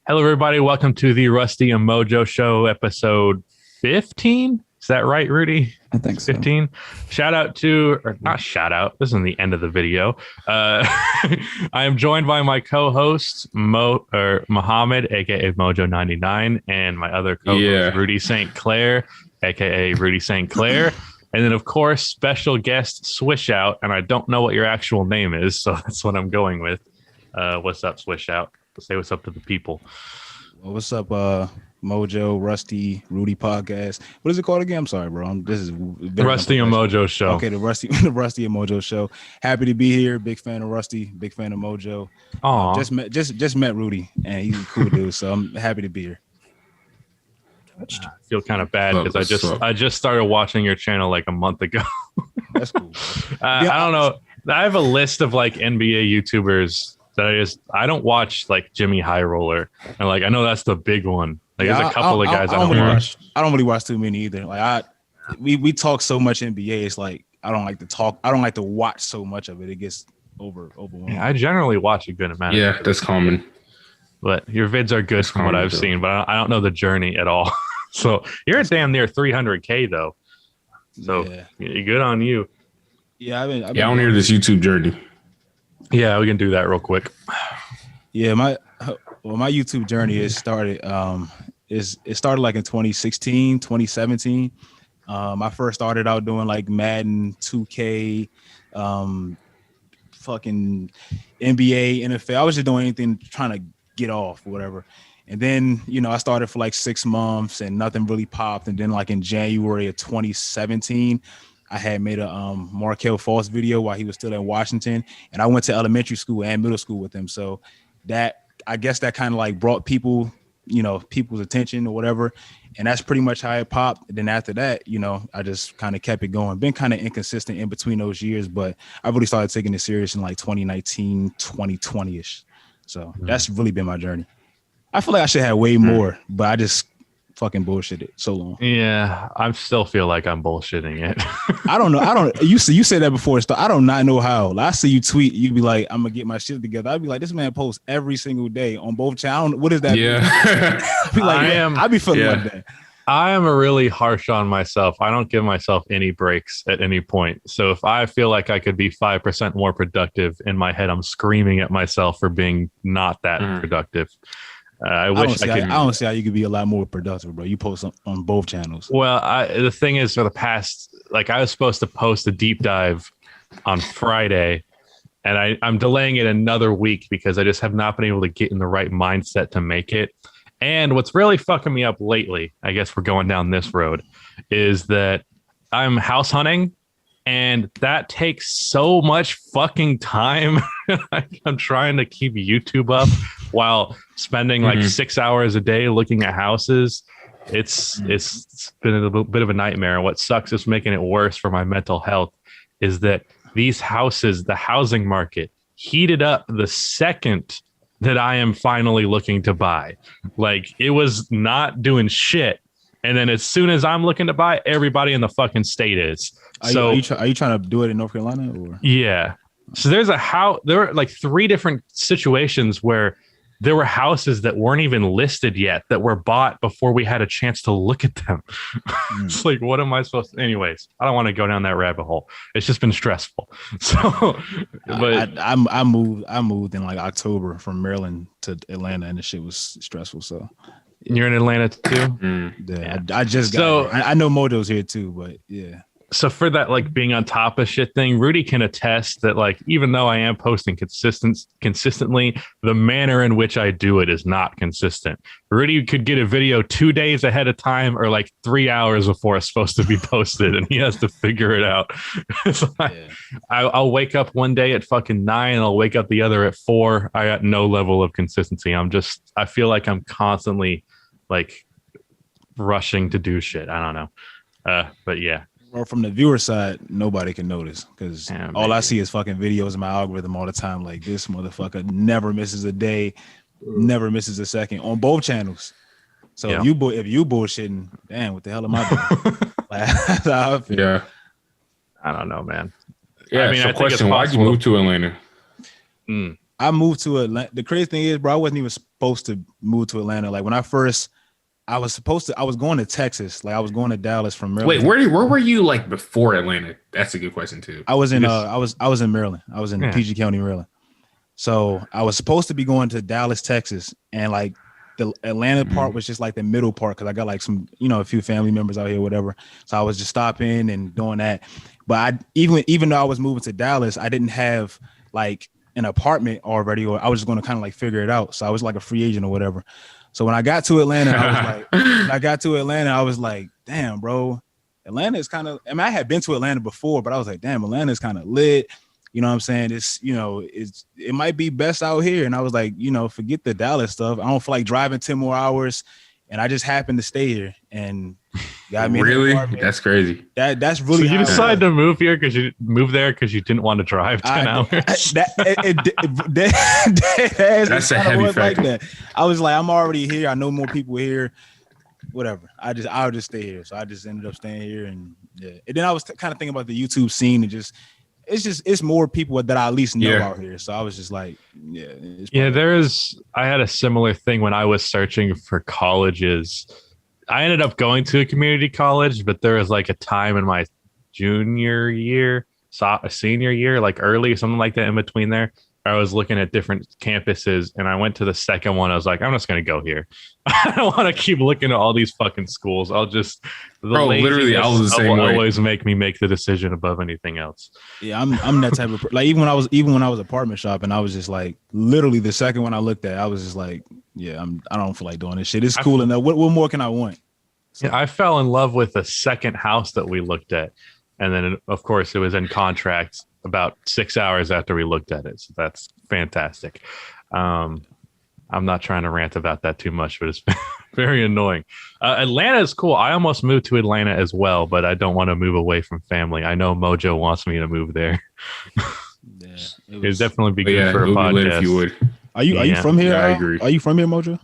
Hello, everybody. Welcome to the Rusty and Mojo Show, episode 15. Is that right, Rudy? I think so. 15. Shout out to, or not shout out, this is the end of the video. I am joined by my co-host, Mohammed, aka Mojo99, and my other co-host, Rudy St. Clair, aka Rudy St. Clair. And then, of course, special guest Swishout. And I don't know what your actual name is, so that's what I'm going with. What's up, Swishout? Say what's up to the people. Well, what's up, Mojo, Rusty, Rudy podcast? What is it called again? I'm sorry, bro. This is the Rusty and Mojo Show. Okay, the Rusty and Mojo Show. Happy to be here. Big fan of Rusty. Big fan of Mojo. Just met Rudy, and he's a cool dude. So I'm happy to be here. I feel kind of bad because I just started watching your channel like a month ago. That's cool. I don't know. I have a list of like NBA YouTubers that I don't watch, like Jimmy High Roller, and like I know that's the big one. Like there's a couple of guys I don't watch. I don't really watch too many either. Like we talk so much NBA. It's like I don't like to talk. I don't like to watch so much of it. It gets overwhelming. Yeah, I generally watch a good amount. Yeah, that's common. But your vids are good from what I've seen, but I don't know the journey at all. So you're at damn near 300K though. So good on you. Yeah, I want to hear this YouTube journey. Yeah, we can do that real quick. Yeah, my YouTube journey it started like in 2016, 2017. I first started out doing like Madden, 2K, fucking NBA, NFL. I was just doing anything trying to get off or whatever. And then, I started for like 6 months and nothing really popped. And then like in January of 2017, I had made a Markelle Falls video while he was still in Washington, and I went to elementary school and middle school with him. So I guess that kind of like brought people's attention or whatever. And that's pretty much how it popped. And then after that, I just kind of kept it going. Been kind of inconsistent in between those years, but I really started taking it serious in like 2019, 2020-ish. So that's really been my journey. I feel like I should have way more, but I just fucking bullshit it so long. Yeah, I still feel like I'm bullshitting it. I don't know. You said that before. So I do not know how. Like, I see you tweet. You be like, I'm gonna get my shit together. I'd be like, this man posts every single day on both channels. What is that? Yeah. I'd be like, I'd be feeling like that. I am really harsh on myself. I don't give myself any breaks at any point. So if I feel like I could be 5% more productive in my head, I'm screaming at myself for being not that productive. I don't see how you could be a lot more productive, bro. You post on both channels. Well, the thing is, for the past, like I was supposed to post a deep dive on Friday, and I'm delaying it another week because I just have not been able to get in the right mindset to make it. And what's really fucking me up lately, I guess we're going down this road, is that I'm house hunting. And that takes so much fucking time. I'm trying to keep YouTube up while spending like 6 hours a day looking at houses. It's been a bit of a nightmare. What sucks is making it worse for my mental health is that these houses, the housing market, heated up the second that I am finally looking to buy. Like it was not doing shit. And then as soon as I'm looking to buy, everybody in the fucking state is. Are you trying to do it in North Carolina? Or? Yeah. So there were like 3 different situations where there were houses that weren't even listed yet that were bought before we had a chance to look at them. It's like, what am I supposed to? Anyways, I don't want to go down that rabbit hole. It's just been stressful. So, but I moved in like October from Maryland to Atlanta, and the shit was stressful. So. You're in Atlanta too? Yeah. I just got here. I know Mojo's here too, but yeah. So for that, like being on top of shit thing, Rudy can attest that like, even though I am posting consistently, the manner in which I do it is not consistent. Rudy could get a video 2 days ahead of time or like 3 hours before it's supposed to be posted, and he has to figure it out. I'll wake up one day at fucking 9 and I'll wake up the other at 4. I got no level of consistency. I feel like I'm constantly like rushing to do shit. I don't know. But yeah. Well, from the viewer side, nobody can notice because all I see is fucking videos in my algorithm all the time. Like, this motherfucker never misses a day, never misses a second on both channels. So if you bullshitting, damn, what the hell am I doing? Like, that's how I feel. Yeah. I don't know, man. Yeah. I mean, so question: why'd you move to Atlanta? I moved to Atlanta. The crazy thing is, bro, I wasn't even supposed to move to Atlanta. Like when I was going to Texas. Like I was going to Dallas from Maryland. Wait, where were you like before Atlanta? That's a good question too. I was in I was in Maryland. I was in PG County, Maryland. So I was supposed to be going to Dallas, Texas, and like the Atlanta part was just like the middle part because I got like some, a few family members out here, whatever. So I was just stopping and doing that. But even though I was moving to Dallas, I didn't have like an apartment already, or I was just going to kind of like figure it out. So I was like a free agent or whatever. So when I got to Atlanta, I was like, damn, bro, Atlanta is kind of, I had been to Atlanta before, but I was like, damn, Atlanta is kind of lit. You know what I'm saying? It might be best out here. And I was like, forget the Dallas stuff. I don't feel like driving 10 more hours. And I just happened to stay here and got me. Really? That's crazy. That's really. So you decided to move here because you moved there because you didn't want to drive 10 hours. That's a heavy factor. Like I was like, I'm already here. I know more people here. Whatever. I'll just stay here. So I just ended up staying here, and And then I was kind of thinking about the YouTube scene and it's more people that I at least know out here. So I was just like, I had a similar thing when I was searching for colleges. I ended up going to a community college, but there was like a time in my junior year, senior year, like early, something like that in between there. I was looking at different campuses and I went to the second one. I was like, I'm just going to go here. I don't want to keep looking at all these fucking schools. Literally, I was the same way. Always make me make the decision above anything else. Yeah, I'm that type of like, even when I was apartment shopping, I was just like, literally the second one I looked at, I was just like, I don't feel like doing this shit. It's cool enough. What more can I want? So. Yeah, I fell in love with the second house that we looked at. And then, of course, it was in contract about 6 hours after we looked at it. So that's fantastic. I'm not trying to rant about that too much, but it's very annoying. Atlanta is cool. I almost moved to Atlanta as well, but I don't want to move away from family. I know Mojo wants me to move there. It'd definitely be good for a podcast. If you would. Are you from here? Yeah, I agree. Are you from here, Mojo?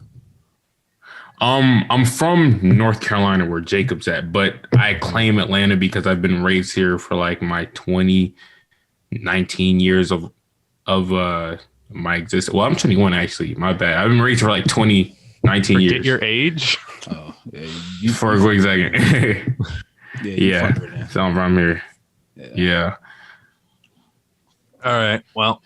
I'm from North Carolina where Jacob's at, but I claim Atlanta because I've been raised here for like my 19 years of my existence. Well, I'm 21 actually. My bad. I've been raised for like 19 years. Forget your age. Oh, for a quick second. Yeah. So I'm from here. Yeah. All right. Well,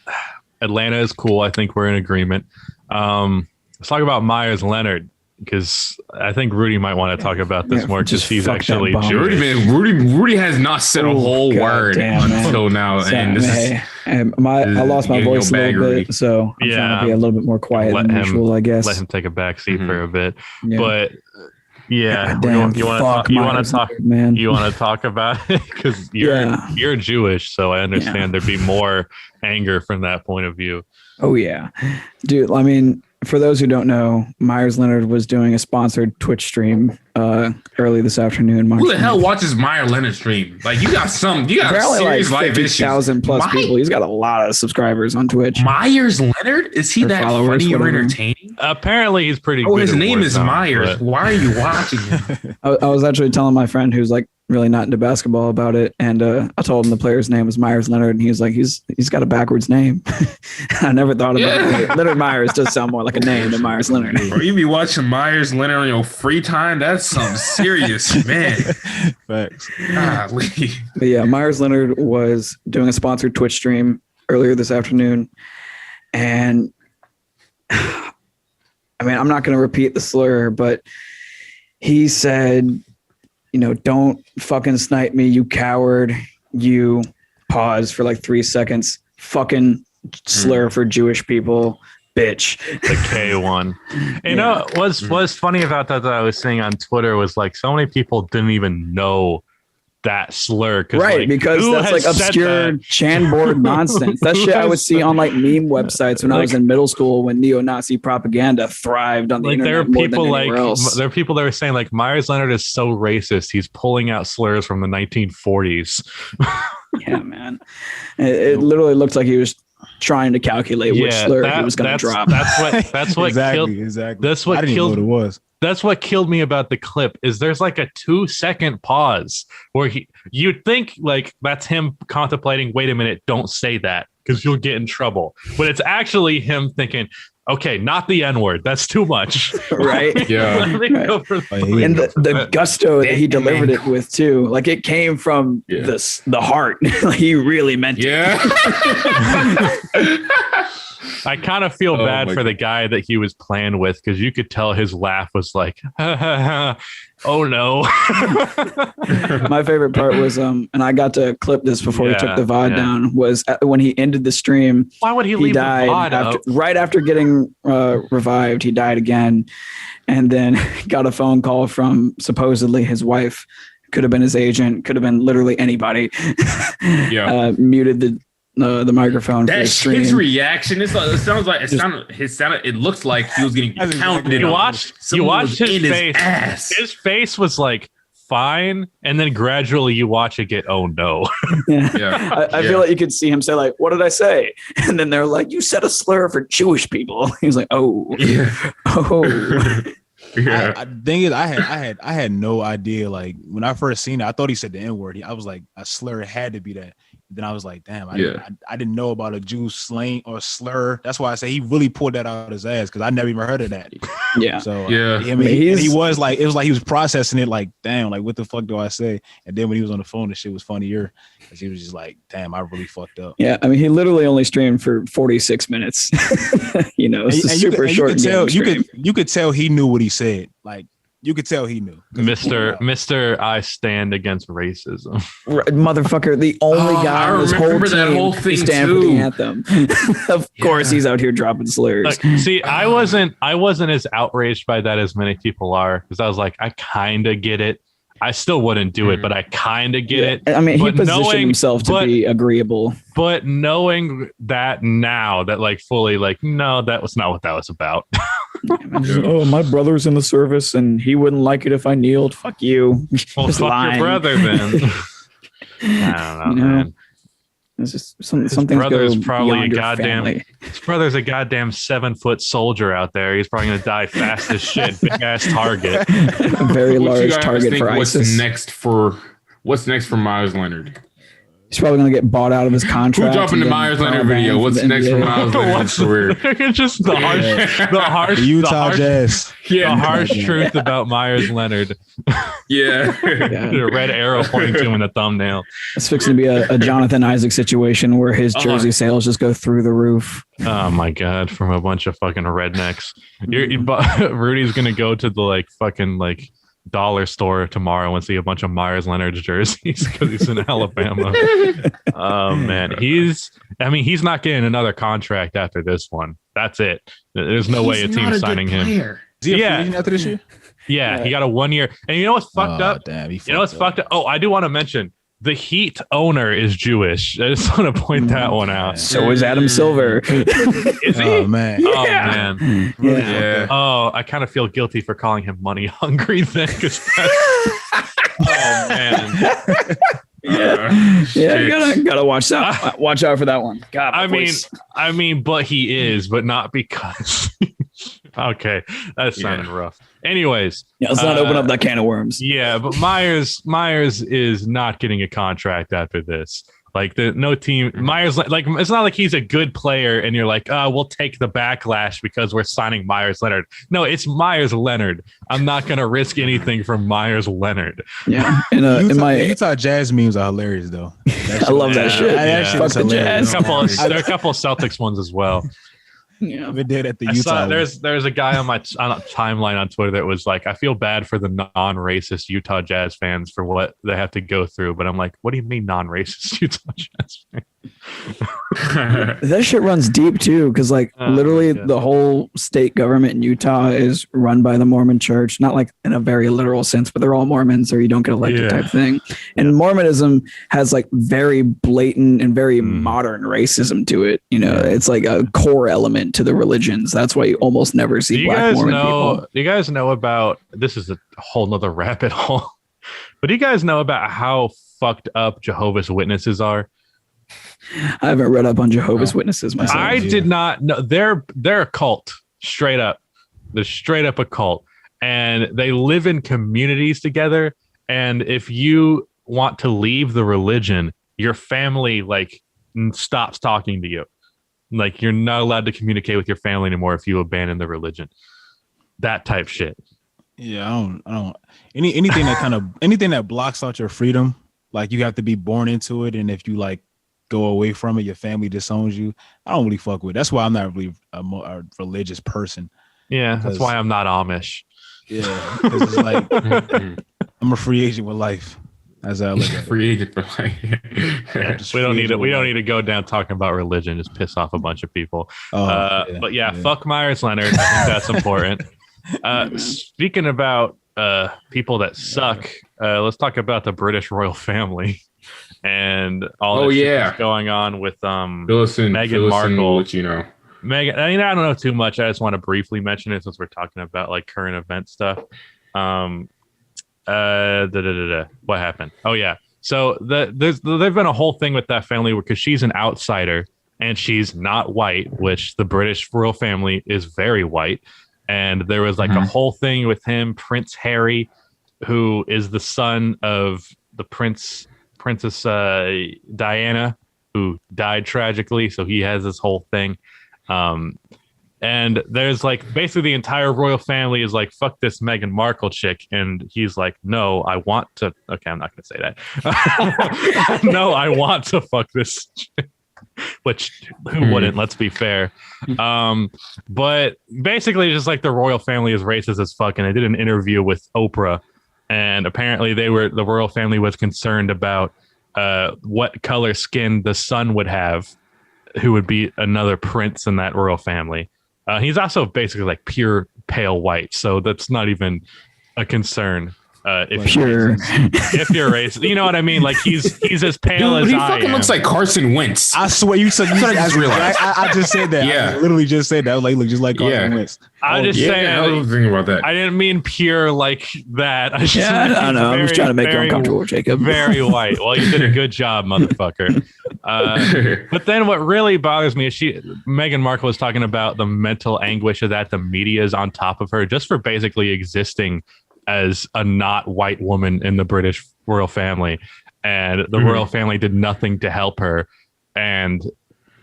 Atlanta is cool. I think we're in agreement. Let's talk about Meyers Leonard. Because I think Rudy might want to talk about this more because he's actually Rudy has not said a whole word until now. I lost my voice a little bit, so I'm trying to be a little bit more quiet than usual, I guess. Let him take a back seat for a bit. Yeah. But you want to talk about it because you're Jewish, so I understand there'd be more anger from that point of view. Oh yeah, dude. I mean, for those who don't know, Meyers Leonard was doing a sponsored Twitch stream early this afternoon. Who the hell watches Meyers Leonard stream? Like you got serious life issues. 50,000 plus people. He's got a lot of subscribers on Twitch. Meyers Leonard? Is he that funny or entertaining? Apparently, he's pretty good. His name is Meyers. Why are you watching him? I was actually telling my friend who's like really not into basketball about it, and I told him the player's name was Meyers Leonard, and he was like, he's got a backwards name. I never thought about it. Leonard Meyers does sound more like a name than Meyers Leonard. Bro, you be watching Meyers Leonard on your free time? That's some serious man. Facts. Golly. But yeah, Meyers Leonard was doing a sponsored Twitch stream earlier this afternoon, and I mean, I'm not going to repeat the slur, but he said, don't fucking snipe me, you coward. You pause for like 3 seconds. Fucking slur for Jewish people, bitch. The K one. You know, what's funny about that I was seeing on Twitter was like so many people didn't even know that slur. Right, because that's like obscure Chanboard nonsense. That shit I would see on like meme websites when I was in middle school when neo-Nazi propaganda thrived on the internet. There are people that were saying like Meyers Leonard is so racist. He's pulling out slurs from the 1940s. Yeah, man. It literally looked like he was trying to calculate which slur he was going to drop. That's what exactly. That's what I didn't killed know what it was. That's what killed me about the clip is there's like a 2-second pause where you'd think like that's him contemplating, wait a minute, don't say that. because you'll get in trouble. But it's actually him thinking, okay, not the N-word. That's too much. Right? Yeah. Let me go for And the gusto that he delivered it with too, like it came from the heart. Like he really meant it. Yeah. I kind of feel bad for the guy that he was playing with, because you could tell his laugh was like, oh no. My favorite part was, and I got to clip this before he took the VOD down, was when he ended the stream. Why would he leave died the VOD right after getting revived. He died again, and then got a phone call from supposedly his wife. Could have been his agent. Could have been literally anybody. Muted the microphone for the stream. His reaction, it sounds like it looks like he was getting pounded. You watched his face. His face was like fine, and then gradually you watch it get, oh no. I feel like you could see him say like, what did I say? And then they're like, you said a slur for Jewish people. He was like, oh. The thing is, I had no idea. Like when I first seen it, I thought he said the N-word. I was like, a slur had to be that. Then I was like, damn, I didn't know about a Jew slang or slur. That's why I say he really pulled that out of his ass, because I never even heard of that. Yeah. So he was like, it was like he was processing it like, damn, like what the fuck do I say? And then when he was on the phone, the shit was funnier, because he was just like, damn, I really fucked up. Yeah, I mean, he literally only streamed for 46 minutes. It's super short. You could tell he knew what he said. Like, you could tell he knew. Mr. I stand against racism. Motherfucker, the only guy on this whole team to stand for the anthem. Of course, he's out here dropping slurs. See, I wasn't as outraged by that as many people are, because I was like, I kind of get it. I still wouldn't do it, but I kind of get it. I mean, he positioned himself to be agreeable. But knowing that now, that like fully, like, no, that was not what that was about. Oh, my brother's in the service and he wouldn't like it if I kneeled. Fuck you. Well, fuck your brother then. I don't know, man. It's just something. Brother's probably his brother's a goddamn 7-foot soldier out there. He's probably gonna die fast as shit. Big ass target. A very large target for ISIS. What's next for Meyers Leonard? He's probably going to get bought out of his contract. Who's dropping the Meyers Leonard video? What's next for Meyers Leonard's career? It's just the harsh Utah Jazz. The harsh truth about Meyers Leonard. The red arrow pointing to him in the thumbnail. It's fixing to be a Jonathan Isaac situation where his jersey sales just go through the roof. Oh my god! From a bunch of fucking rednecks. Rudy's going to go to the fucking dollar store tomorrow and see a bunch of Meyers Leonard's jerseys because he's in Alabama. Oh man, he's not getting another contract after this one. That's it. There's no way a team's signing him. Is he a free agent after this year? Yeah, he got a 1 year. And you know what's fucked up? Damn, you know what's fucked up? Oh, I do want to mention the Heat owner is Jewish. I just want to point that one out. So is Adam Silver. Is he? Oh man. Oh man. Yeah. Oh, I kind of feel guilty for calling him money hungry then. Oh man. You gotta watch out. Watch out for that one. God, I mean, but he is, but not because. Okay, that's sounding rough. Anyways, let's not open up that can of worms. Yeah, but Meyers is not getting a contract after this. No team. Meyers, it's not like he's a good player and you're like, we'll take the backlash because we're signing Meyers Leonard. No, it's Meyers Leonard. I'm not gonna risk anything from Meyers Leonard. Yeah, Utah Jazz memes are hilarious though. I love that shit. Fuck the Jazz. There are a couple of Celtics ones as well. Yeah, we did at the Utah. There's a guy on my timeline on Twitter that was like, I feel bad for the non-racist Utah Jazz fans for what they have to go through, but I'm like, what do you mean non-racist Utah Jazz fans? That shit runs deep too, because literally the whole state government in Utah is run by the Mormon Church, not like in a very literal sense, but they're all Mormons or you don't get elected type thing. And Mormonism has very blatant and very modern racism to it. It's like a core element to the religions. That's why you almost never see black Mormon people. Do you guys know about, this is a whole nother rabbit hole, but do you guys know about how fucked up Jehovah's Witnesses are? I haven't read up on Jehovah's Witnesses myself. I did not know. They're a cult, straight up. They're straight up a cult, and they live in communities together. And if you want to leave the religion, your family stops talking to you. Like, you're not allowed to communicate with your family anymore if you abandon the religion. That type shit. Yeah, I don't anything that blocks out your freedom, like you have to be born into it, and if you like go away from it, your family disowns you. I don't really fuck with it. That's why I'm not really a religious person. Yeah, that's why I'm not Amish. Yeah, because it's like I'm a free agent with life. As I look at free agent for life. Yeah, we don't need to go down talking about religion. Just piss off a bunch of people. But yeah, fuck Meyers Leonard. I think that's important. Speaking about people that suck, let's talk about the British royal family and all that's going on with Meghan Markle. Which, you know, Meghan. I mean, I don't know too much. I just want to briefly mention it since we're talking about like current event stuff. What happened? Oh yeah. So there's been a whole thing with that family because she's an outsider and she's not white, which the British royal family is very white. And there was like a whole thing with him, Prince Harry, who is the son of the Princess Diana, who died tragically. So he has this whole thing. And there's like basically the entire royal family is like, fuck this Meghan Markle chick. And he's like, no, I want to. Okay, I'm not going to say that. No, I want to fuck this chick. Which who wouldn't? Let's be fair. But basically, just like the royal family is racist as fuck. And I did an interview with Oprah. And apparently the royal family was concerned about what color skin the son would have, who would be another prince in that royal family. He's also basically like pure pale white, so that's not even a concern. If you're racist, you know what I mean. Like he's as pale as he I fucking am. looks like Carson Wentz. I swear you said. I just realized. I just said that. Yeah, I literally just said that. I was like, look, just like Carson Wentz. I was saying. I was thinking about that. I didn't mean pure like that. I know. I'm just trying to make you uncomfortable, Jacob. Very white. Well, you did a good job, motherfucker. But then what really bothers me is Meghan Markle was talking about the mental anguish of that the media is on top of her just for basically existing as a not white woman in the British royal family, and the royal family did nothing to help her, and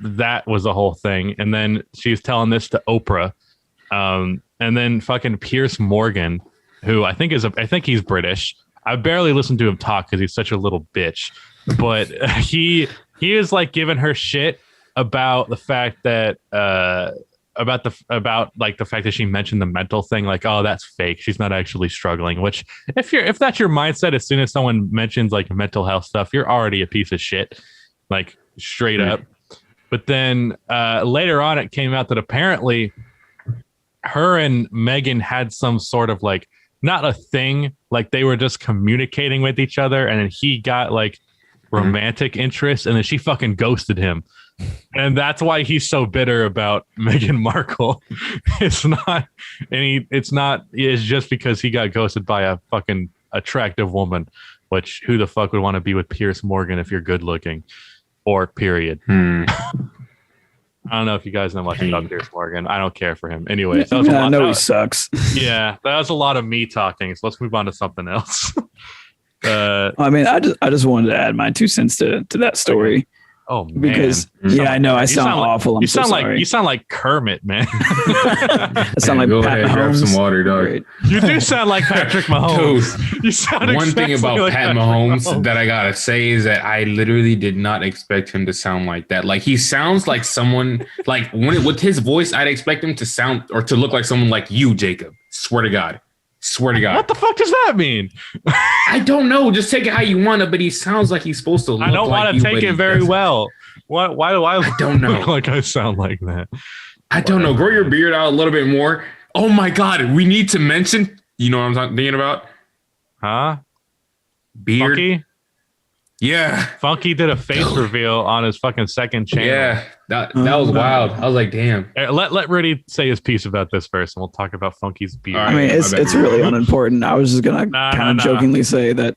that was the whole thing. And then she's telling this to Oprah, and then fucking Piers Morgan, who I think he's British. I barely listened to him talk because he's such a little bitch, but he is like giving her shit about the fact that about the fact that she mentioned the mental thing, like, oh, that's fake, she's not actually struggling. Which if that's your mindset, as soon as someone mentions like mental health stuff, you're already a piece of shit, like straight up. But then later on it came out that apparently her and Meghan had some sort of like, not a thing, like they were just communicating with each other, and then he got like romantic interest, and then she fucking ghosted him. And that's why he's so bitter about Meghan Markle. It's just because he got ghosted by a fucking attractive woman, which who the fuck would want to be with Piers Morgan if you're good looking, or period. I don't know if you guys know much about Piers Morgan. I don't care for him. Anyway, I know he sucks. Yeah, that was a lot of me talking. So let's move on to something else. I mean, I just wanted to add my 2 cents to that story. Oh man! Because I know I sound awful. I'm so sorry. You sound like Kermit, man. I sound like go Pat ahead, grab Mahomes. some water, dog. Great. You do sound like Patrick Mahomes. Dude, you sound one thing about like Pat Mahomes that I gotta say is that I literally did not expect him to sound like that. Like he sounds like someone like with his voice, I'd expect him to sound or to look like someone like you, Jacob. Swear to God. What the fuck does that mean? I don't know. Just take it how you want to, but he sounds like he's supposed to look I don't want to take it very well. Why do I don't know. look like I sound like that? I don't know. Grow your beard out a little bit more. Oh my God. We need to mention, you know what I'm thinking about? Huh? Beard. Funky? Yeah. Funky did a face reveal on his fucking second channel. Yeah. That was wild. I was like, damn. Let Rudy say his piece about this first, and we'll talk about Funky's beard. I mean, it's really unimportant. I was just gonna kind of jokingly say that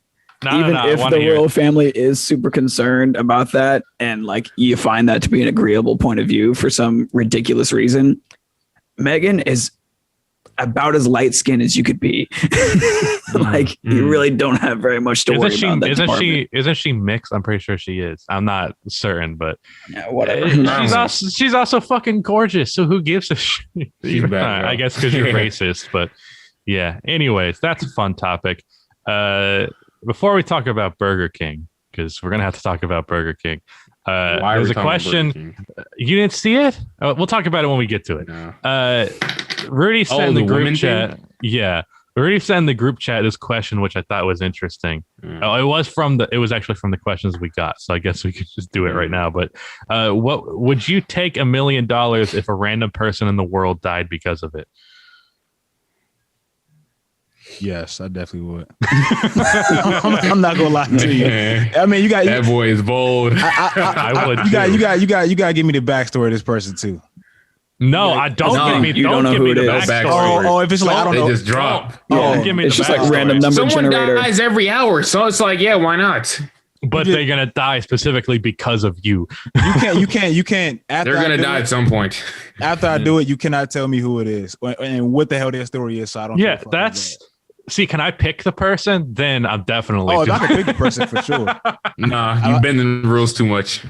even if the royal family is super concerned about that, and like you find that to be an agreeable point of view for some ridiculous reason, Meghan is about as light skinned as you could be. Like you really don't have very much to worry about. Isn't she mixed? I'm pretty sure she is. I'm not certain, but yeah, whatever. She's also fucking gorgeous. So who gives a shit? I guess because you're racist, but yeah. Anyways, that's a fun topic. Before we talk about Burger King, because we're gonna have to talk about Burger King. There's a question. You didn't see it? We'll talk about it when we get to it. No. Rudy sent in the group chat. Thing? Yeah. Rudy sent in the group chat this question, which I thought was interesting. It was actually from the questions we got. So I guess we could just do it right now. But what would you take $1 million if a random person in the world died because of it? Yes, I definitely would. I'm not gonna lie to you. I mean, you got that boy is bold. I would. You got to give me the backstory of this person too. No, I don't. Don't know who it is. Oh, if it's like I don't know, they just drop. Give me. It's just like random number Someone generator. dies every hour, so it's like, yeah, why not? But they're gonna die specifically because of you. You can't. They're gonna die at some point. After I do it, you cannot tell me who it is and what the hell their story is. So I don't. Yeah, that's. See, can I pick the person? Then I'm definitely. Oh, I can pick the person for sure. Nah, you've been in the rules too much.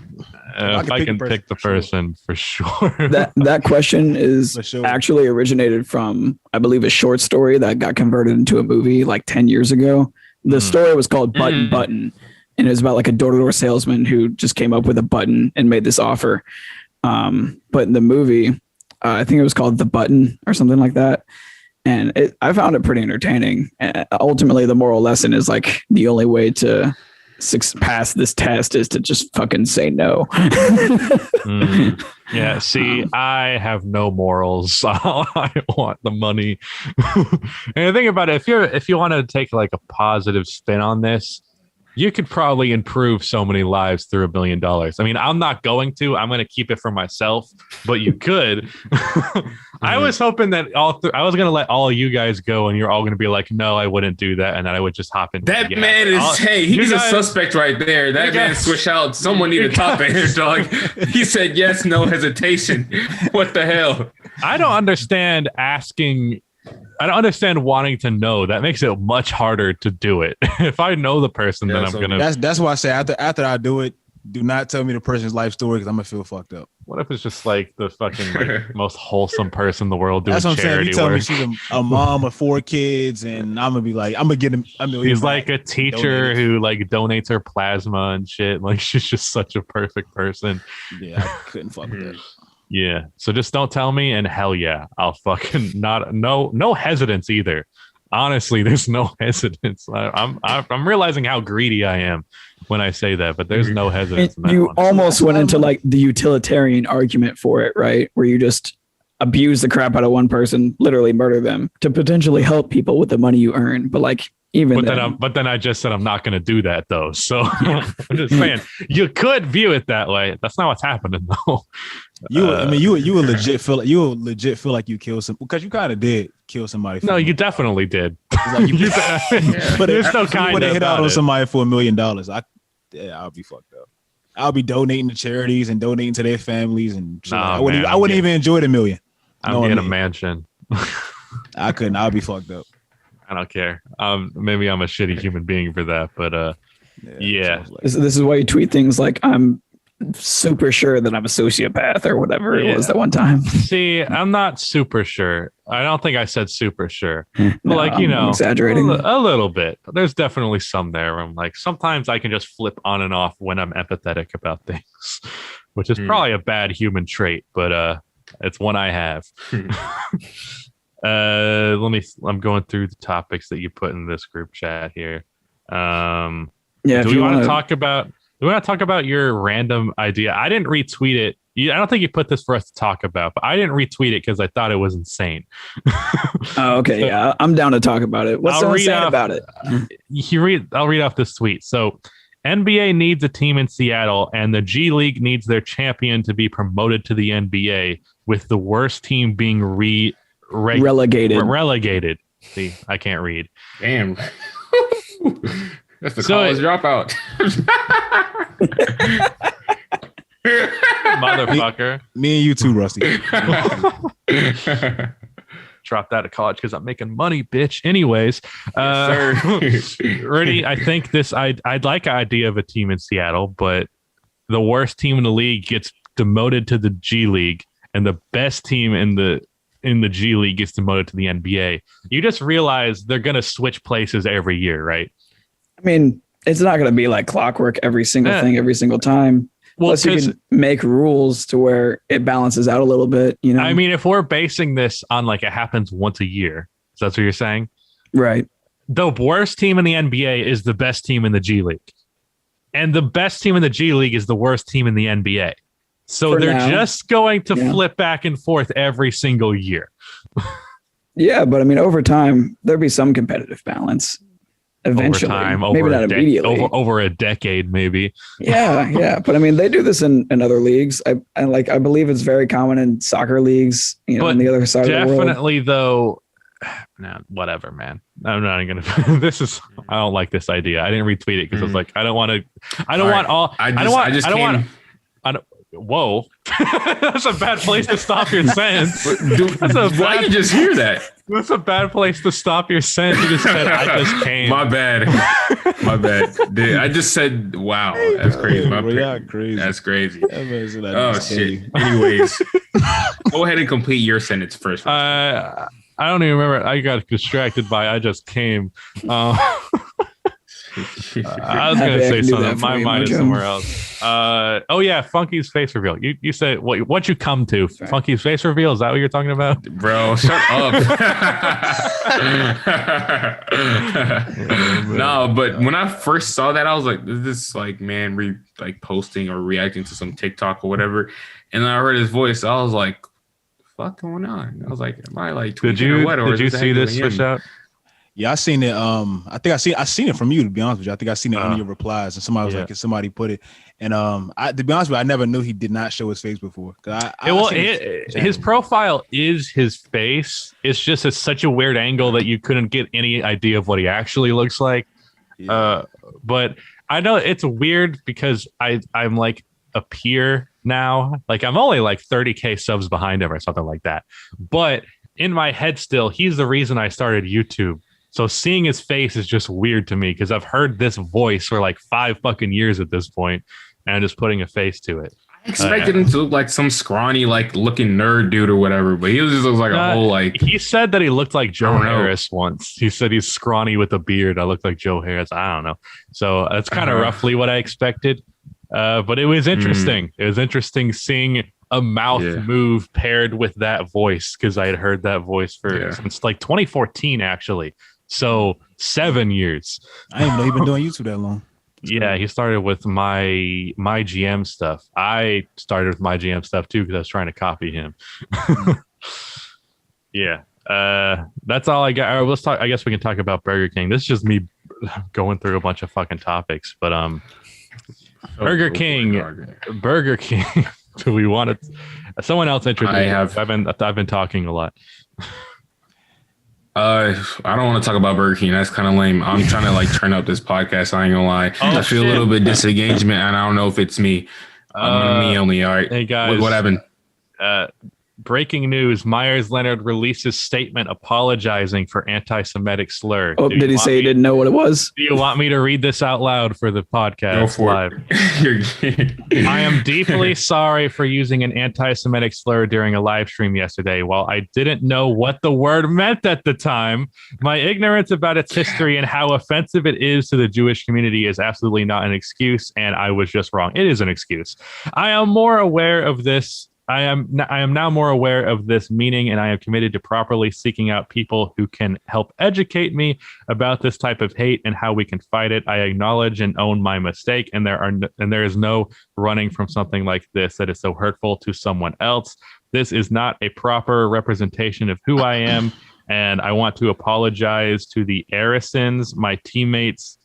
If I can pick the person for sure. That question is actually originated from, I believe, a short story that got converted into a movie like 10 years ago. The story was called Button Button, and it was about like a door-to-door salesman who just came up with a button and made this offer. But in the movie, I think it was called The Button or something like that. And I found it pretty entertaining. And ultimately, the moral lesson is like the only way to pass this test is to just fucking say no. Yeah. See, I have no morals. I want the money. And the thing about it, if you want to take like a positive spin on this, you could probably improve so many lives through $1 million. I mean, I'm not going to. I'm going to keep it for myself, but you could. I was hoping that I was going to let all of you guys go, and you're all going to be like, "No, I wouldn't do that," and then I would just hop in. That man is he's a suspect right there. That man swish out. Someone need to top it here, dog. He said yes, no hesitation. What the hell? I don't understand wanting to know. That makes it much harder to do it. If I know the person, then I'm gonna. That's why I say after I do it, do not tell me the person's life story because I'm gonna feel fucked up. What if it's just like the fucking most wholesome person in the world doing That's what charity I'm saying. You work? tell me she's a mom of 4 kids, and I'm gonna be like, I'm gonna get him. He's like a teacher who like donates her plasma and shit. Like she's just such a perfect person. Yeah, I couldn't fuck with that. Yeah. So just don't tell me, and hell yeah, I'll fucking no hesitance either. Honestly, there's no hesitance. I'm realizing how greedy I am when I say that, but there's no hesitance. You almost went into like the utilitarian argument for it, right? Where you just abuse the crap out of one person, literally murder them to potentially help people with the money you earn. But like but then I just said I'm not going to do that though. So I'm just saying you could view it that way. That's not what's happening though. You would legit feel like you killed some because you kind of did kill somebody. No, you definitely did. Like but there's no kind would of hit out on somebody for $1 million. I'll be fucked up. I'll be donating to charities and donating to their families and shit. I wouldn't even enjoy the $1 million. I'm getting a mansion. I couldn't. I'll be fucked up. I don't care. Maybe I'm a shitty human being for that, but yeah. This is why you tweet things like I'm super sure that I'm a sociopath or whatever it was that one time. See, I'm not super sure. I don't think I said super sure. But no, like, I'm exaggerating a little bit. There's definitely some there where I'm like, sometimes I can just flip on and off when I'm empathetic about things, which is probably a bad human trait, but it's one I have. I'm going through the topics that you put in this group chat here. Do we want to talk about your random idea? I didn't retweet it. I don't think you put this for us to talk about, but I didn't retweet it because I thought it was insane. Oh, okay. So, yeah, I'm down to talk about it. What's so insane about it? I'll read off this tweet. So NBA needs a team in Seattle, and the G League needs their champion to be promoted to the NBA, with the worst team being relegated. See, I can't read. Damn. That's the college dropout. Motherfucker. Me and you too, Rusty. dropped out of college because I'm making money, bitch. Anyways, Rudy, I think I'd like an idea of a team in Seattle, but the worst team in the league gets demoted to the G League, and the best team in the G League gets demoted to the NBA. You just realize they're going to switch places every year, right? I mean, it's not going to be like clockwork every single thing every single time. Well, plus you can make rules to where it balances out a little bit, you know? I mean, if we're basing this on like it happens once a year, so that's what you're saying? Right. The worst team in the NBA is the best team in the G League. And the best team in the G League is the worst team in the NBA. So they're just going to flip back and forth every single year. Yeah, but I mean, over time, there'll be some competitive balance. Eventually, maybe not immediately. Over a decade, maybe. Yeah. But I mean, they do this in other leagues. I believe it's very common in soccer leagues, on the other side of the world. Definitely, though. Nah, whatever, man. I'm not even gonna. I don't like this idea. I didn't retweet it because I was like, I don't want to. Whoa, that's a bad place to stop your sentence. Why you just hear that? That's a bad place to stop your sentence. You just said, I just came. My bad. Dude, I just said, wow. That's crazy. Crazy. That's crazy. Oh, shit. Anyways, go ahead and complete your sentence first. I don't even remember. I got distracted by I just came. I was going to say something. My mind is somewhere else. Funky's face reveal. You said what you come to? Sorry. Funky's face reveal. Is that what you're talking about? Bro, shut up. No, but when I first saw that, I was like, is this like man posting or reacting to some TikTok or whatever? And then I heard his voice. I was like, fuck going on? I was like, am I like tweaking or what? Or did you see this Swish out? Yeah, I seen it. I think I seen it from you, to be honest with you. I think I seen it on your replies, and somebody was like, somebody put it. And to be honest with you, I never knew he did not show his face before. His profile is his face. It's just such a weird angle that you couldn't get any idea of what he actually looks like. Yeah. But I know it's weird because I'm like a peer now. Like I'm only like 30K subs behind him or something like that. But in my head still, he's the reason I started YouTube. So seeing his face is just weird to me because I've heard this voice for like 5 fucking years at this point, and I'm just putting a face to it. I expected him to look like some scrawny, like looking nerd dude or whatever, but he just looks like a whole like. He said that he looked like Joe Harris once. He said he's scrawny with a beard. I look like Joe Harris. I don't know. So that's kind of roughly what I expected. But it was interesting. It was interesting seeing a mouth move paired with that voice because I had heard that voice since like 2014 actually. So 7 years. I didn't know you've been doing YouTube that long. Yeah, he started with my GM stuff. I started with my GM stuff too because I was trying to copy him. Yeah, that's all I got. All right, let's talk. I guess we can talk about Burger King. This is just me going through a bunch of fucking topics, but Burger King. Do we want to? Someone else introduce. I've been talking a lot. I don't want to talk about Burger King. That's kind of lame. I'm trying to like turn up this podcast. I ain't gonna lie. I feel a little bit disengagement, and I don't know if it's me. Me only. All right. Hey guys, what happened? Breaking news: Meyers Leonard releases statement apologizing for anti-Semitic slur. Oh, did he say he didn't know what it was? Do you want me to read this out loud for the podcast live? I am deeply sorry for using an anti-Semitic slur during a live stream yesterday. While I didn't know what the word meant at the time, my ignorance about its history and how offensive it is to the Jewish community is absolutely not an excuse, and I was just wrong. It is an excuse. I am more aware of this. I am now more aware of this meaning, and I am committed to properly seeking out people who can help educate me about this type of hate and how we can fight it. I acknowledge and own my mistake, and there is no running from something like this that is so hurtful to someone else. This is not a proper representation of who I am, and I want to apologize to the Arisons, my teammates.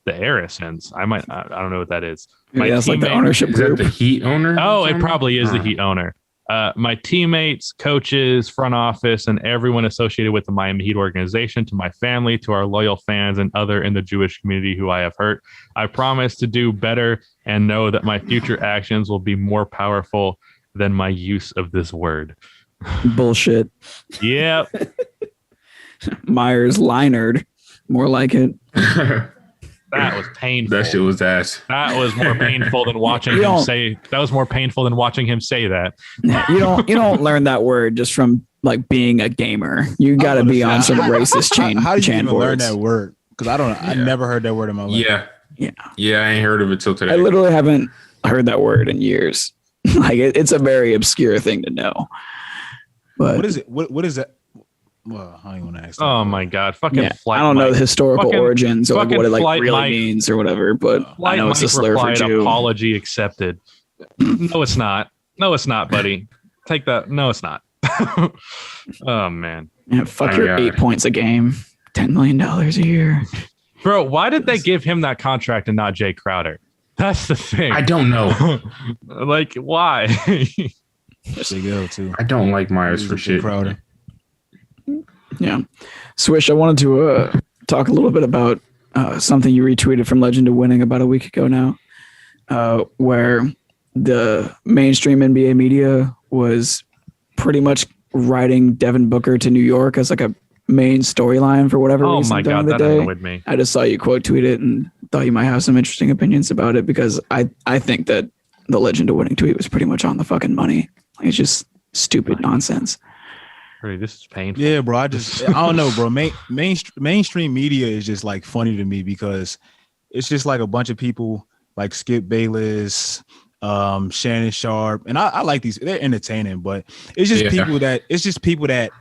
The Arisons. I don't know what that is. It's like the ownership group. Is that the Heat owner? Oh, it probably is the Heat owner. My teammates, coaches, front office, and everyone associated with the Miami Heat organization, to my family, to our loyal fans, and other in the Jewish community who I have hurt. I promise to do better and know that my future actions will be more powerful than my use of this word. Bullshit. Yep. Meyers Leonard, more like it. That was painful. That shit was ass. That was more painful than watching him say. That was more painful than watching him say that. You don't learn that word just from like being a gamer. You got to be on some racist chain. How do you even learn boards. that word? Because I never heard that word in my life. Yeah. I ain't heard of it till today. I literally haven't heard that word in years. Like it's a very obscure thing to know. But what is it? What is that? Well, I don't want to ask. Oh my god, fucking flight. I don't know the historical origins or fucking what it like really Mike, means or whatever, but I know it's a slur for Jew. Apology accepted. No, it's not. No, it's not, buddy. Take that. No, it's not. Oh man. Yeah, fuck your 8 points a game. $10 million a year. Bro, why did they give him that contract and not Jay Crowder? That's the thing. I don't know. Like, why? Big L too. I don't like Meyers for shit. Crowder. Yeah. Swish, I wanted to talk a little bit about something you retweeted from Legend of Winning about a week ago now, where the mainstream NBA media was pretty much writing Devin Booker to New York as like a main storyline for whatever reason. Oh my god, that annoyed me. I just saw you quote tweet it and thought you might have some interesting opinions about it because I think that the Legend of Winning tweet was pretty much on the fucking money. Like, it's just stupid nonsense. This is painful. Yeah, bro. I don't know, bro. Mainstream media is just like funny to me because it's just like a bunch of people like Skip Bayless, Shannon Sharp, and I like these. They're entertaining, but it's just people that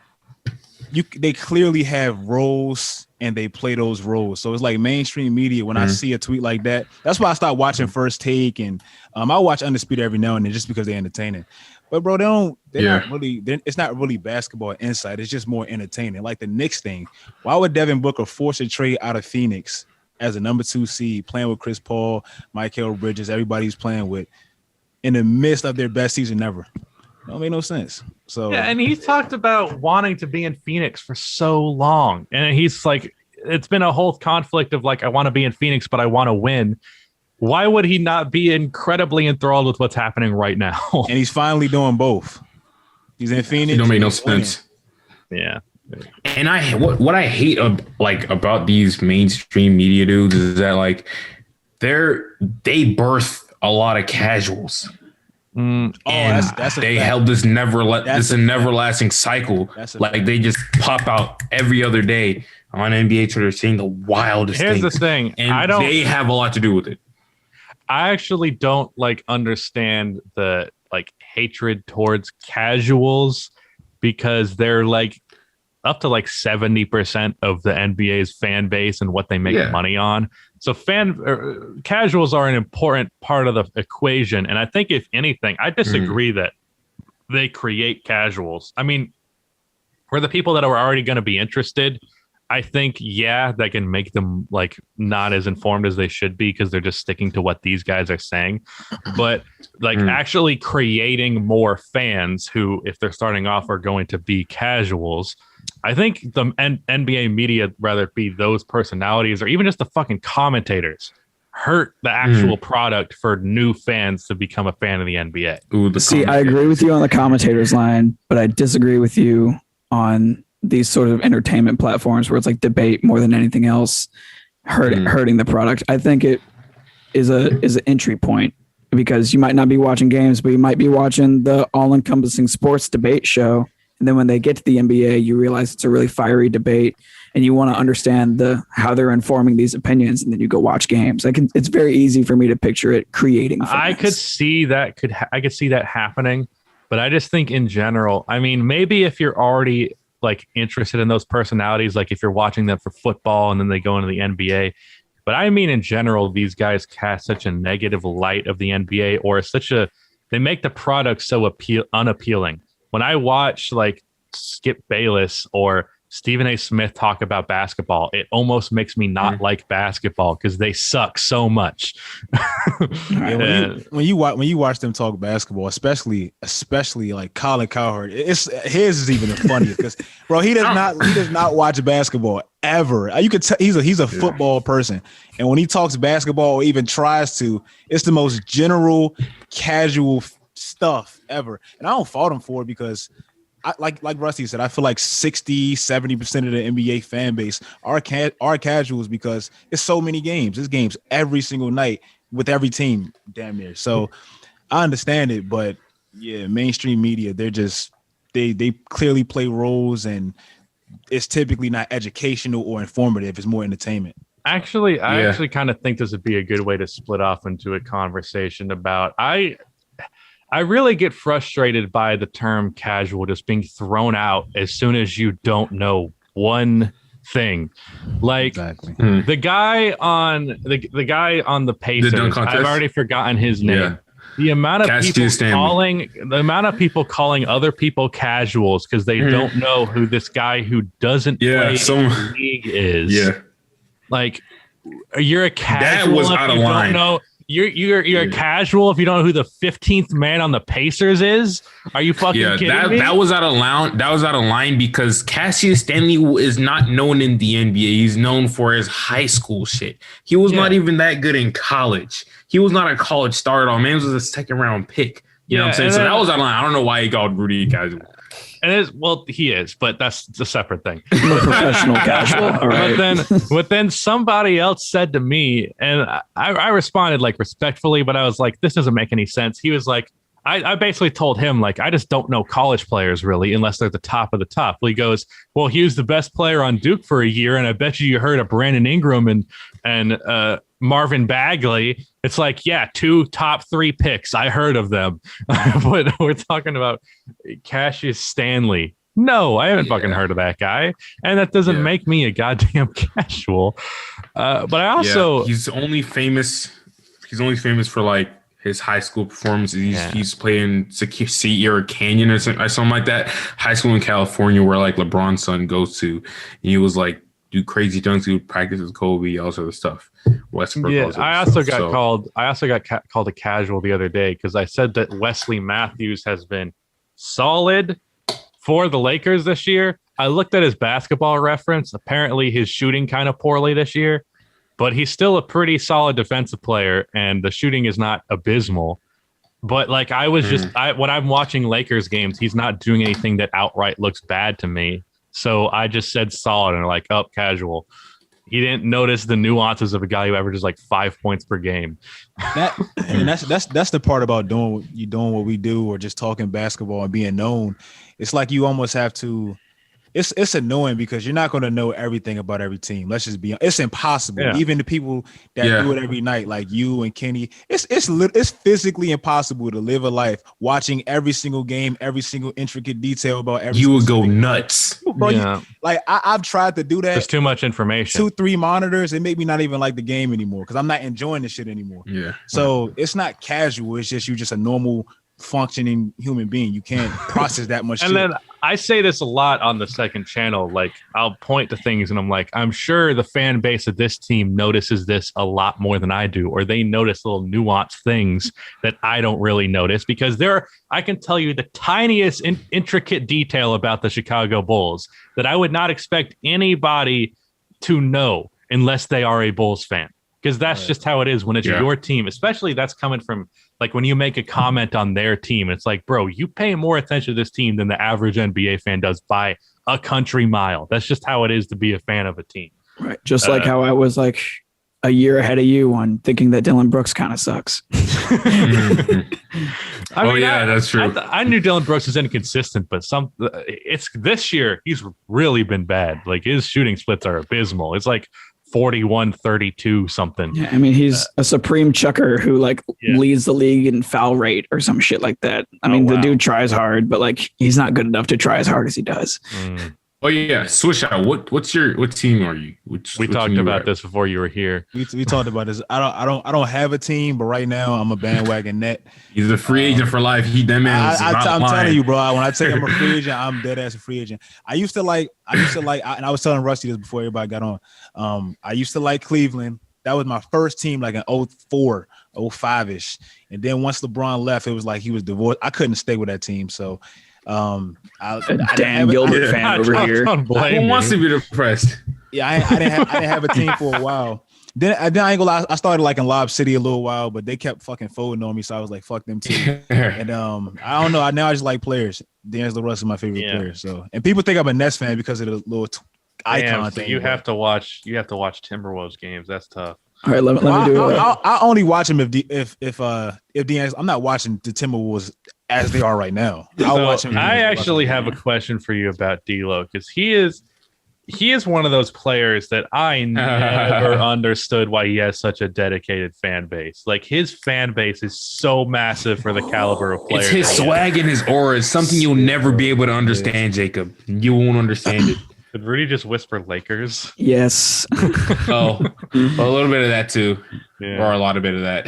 they clearly have roles and they play those roles. So it's like mainstream media. When I see a tweet like that, that's why I start watching First Take and I watch Undisputed every now and then just because they're entertaining. But bro, it's not really basketball insight. It's just more entertaining. Like the Knicks thing. Why would Devin Booker force a trade out of Phoenix as a number 2 seed, playing with Chris Paul, Mikal Bridges, everybody's playing with, in the midst of their best season ever? It don't make no sense. So yeah, and he talked about wanting to be in Phoenix for so long, and he's like, it's been a whole conflict of like, I want to be in Phoenix, but I want to win. Why would he not be incredibly enthralled with what's happening right now? And he's finally doing both. He's in Phoenix. It don't make no sense. Yeah. And what I hate about these mainstream media dudes is that like they birth a lot of casuals. And they held this everlasting cycle. Like they just pop out every other day on NBA Twitter saying the wildest things. Here's the thing. And they have a lot to do with it. I actually don't like understand the like hatred towards casuals because they're like up to like 70% of the NBA's fan base and what they make money on. So casuals are an important part of the equation. And I think if anything, I disagree that they create casuals. I mean, for the people that are already going to be interested, I think, that can make them like not as informed as they should be because they're just sticking to what these guys are saying. But like actually creating more fans who, if they're starting off, are going to be casuals. I think the NBA media, rather it be those personalities or even just the fucking commentators, hurt the actual product for new fans to become a fan of the NBA. See, I agree with you on the commentators line, but I disagree with you on these sort of entertainment platforms where it's like debate more than anything else hurting the product. I think it is an entry point because you might not be watching games, but you might be watching the all-encompassing sports debate show. And then when they get to the NBA, you realize it's a really fiery debate and you want to understand how they're informing these opinions. And then you go watch games. It's very easy for me to picture it creating fans. I could see that happening, but I just think in general, I mean, maybe if you're already like interested in those personalities, like if you're watching them for football and then they go into the NBA, but I mean, in general, these guys cast such a negative light of the NBA they make the product so unappealing. When I watch like Skip Bayless or Stephen A. Smith talk about basketball, it almost makes me not like basketball because they suck so much. When you watch them talk basketball, especially like Colin Cowherd, his is even the funniest because bro, he does not watch basketball ever. You could tell he's a football person, and when he talks basketball or even tries to, it's the most general, casual stuff ever. And I don't fault him for it because like Rusty said, I feel like 60-70% of the NBA fan base are casuals because it's so many games. There's games every single night with every team, damn near. So I understand it, but yeah, mainstream media, they clearly play roles, and it's typically not educational or informative. It's more entertainment. Actually, I actually kind of think this would be a good way to split off into a conversation about I really get frustrated by the term casual just being thrown out as soon as you don't know one thing. Like the guy on the Pacers, I've already forgotten his name. Yeah. The amount of people calling other people casuals because they don't know who this guy who doesn't play in the league is. Yeah. Like, you're a casual. That was out of line. You're a casual if you don't know who the 15th man on the Pacers is. Are you fucking kidding me? That was out of line. That was out of line because Cassius Stanley is not known in the NBA. He's known for his high school shit. He was not even that good in college. He was not a college star at all. Man, was a second round pick. You know what I'm saying? So that was out of line. I don't know why he called Rudy casual. And he is, but that's a separate thing. Professional casual. All right. But then somebody else said to me, and I responded like respectfully, but I was like, this doesn't make any sense. He was like, I basically told him, like, I just don't know college players really, unless they're the top of the top. Well, he goes, well, he was the best player on Duke for a year, and I bet you heard of Brandon Ingram and Marvin Bagley. It's like, yeah, 2 top 3 picks. I heard of them. But we're talking about Cassius Stanley. No, I haven't fucking heard of that guy. And that doesn't make me a goddamn casual. But I also... He's only famous for, like, his high school performances. He's playing Sierra Canyon or something like that. High school in California where, like, LeBron's son goes to. And he was, like, do crazy dunks. He would practice with Kobe, all sort of stuff. Westbrook. Yeah, I also got called a casual the other day because I said that Wesley Matthews has been solid for the Lakers this year. I looked at his basketball reference. Apparently, his shooting kind of poorly this year, but he's still a pretty solid defensive player, and the shooting is not abysmal. But like I was when I'm watching Lakers games, he's not doing anything that outright looks bad to me. So I just said solid and like, oh, casual. He didn't notice the nuances of a guy who averages like 5 points per game. That's the part about doing what we do, or just talking basketball and being known. It's like you almost have to. It's annoying because you're not going to know everything about every team. Let's just be. It's impossible. Yeah. Even the people that do it every night, like you and Kenny, it's physically impossible to live a life watching every single game, every single intricate detail about every. You would go nuts, bro. I've tried to do that. There's too much information. 2-3 monitors. It made me not even like the game anymore because I'm not enjoying the shit anymore. Yeah. So it's not casual. It's just you're just a normal functioning human being. You can't process that much. And then I say this a lot on the second channel. Like I'll point to things and I'm like, I'm sure the fan base of this team notices this a lot more than I do, or they notice little nuanced things that I don't really notice because I can tell you the tiniest intricate detail about the Chicago Bulls that I would not expect anybody to know unless they are a Bulls fan. Because that's just how it is when it's your team, especially that's coming from like when you make a comment on their team. It's like, bro, you pay more attention to this team than the average NBA fan does by a country mile. That's just how it is to be a fan of a team. Right. Just like how I was like a year ahead of you on thinking that Dylan Brooks kind of sucks. That's true. I knew Dylan Brooks is inconsistent, but it's this year he's really been bad. Like his shooting splits are abysmal. It's like 41-32 something. Yeah, I mean he's a supreme chucker who leads the league in foul rate or some shit like that. I mean the dude tries hard, but like he's not good enough to try as hard as he does. Oh yeah, Swish out. What team are you? We talked about this before you were here. We talked about this. I don't have a team, but right now I'm a bandwagon net. He's a free agent for life. I'm telling you, bro. When I say I'm a free agent, I'm dead ass a free agent. I used to like, and I was telling Rusty this before everybody got on. I used to like Cleveland. That was my first team, like in 04, 05-ish. And then once LeBron left, it was like he was divorced. I couldn't stay with that team, so. Dan Gilbert fan over here. Who wants to be depressed? Yeah, I didn't have a team for a while, Then I ain't gonna lie, I started liking Lob City a little while, but they kept fucking folding on me, so I was like, fuck them too. And I don't know. Now I just like players. D'Angelo Russell is my favorite player. So, and people think I'm a Nets fan because of the little icon thing. You have to watch Timberwolves games. That's tough. All right, let me do it. I only watch them if D'Angelo. I'm not watching the Timberwolves as they are right now. I actually have a question for you about D'Lo, because he is one of those players that I never understood why he has such a dedicated fan base. Like, his fan base is so massive for the caliber of players. It's his swag and his aura. It's something you'll never be able to understand, Jacob. You won't understand it. Did Rudy just whisper Lakers? Yes. Oh, a little bit of that too, or a lot of bit of that.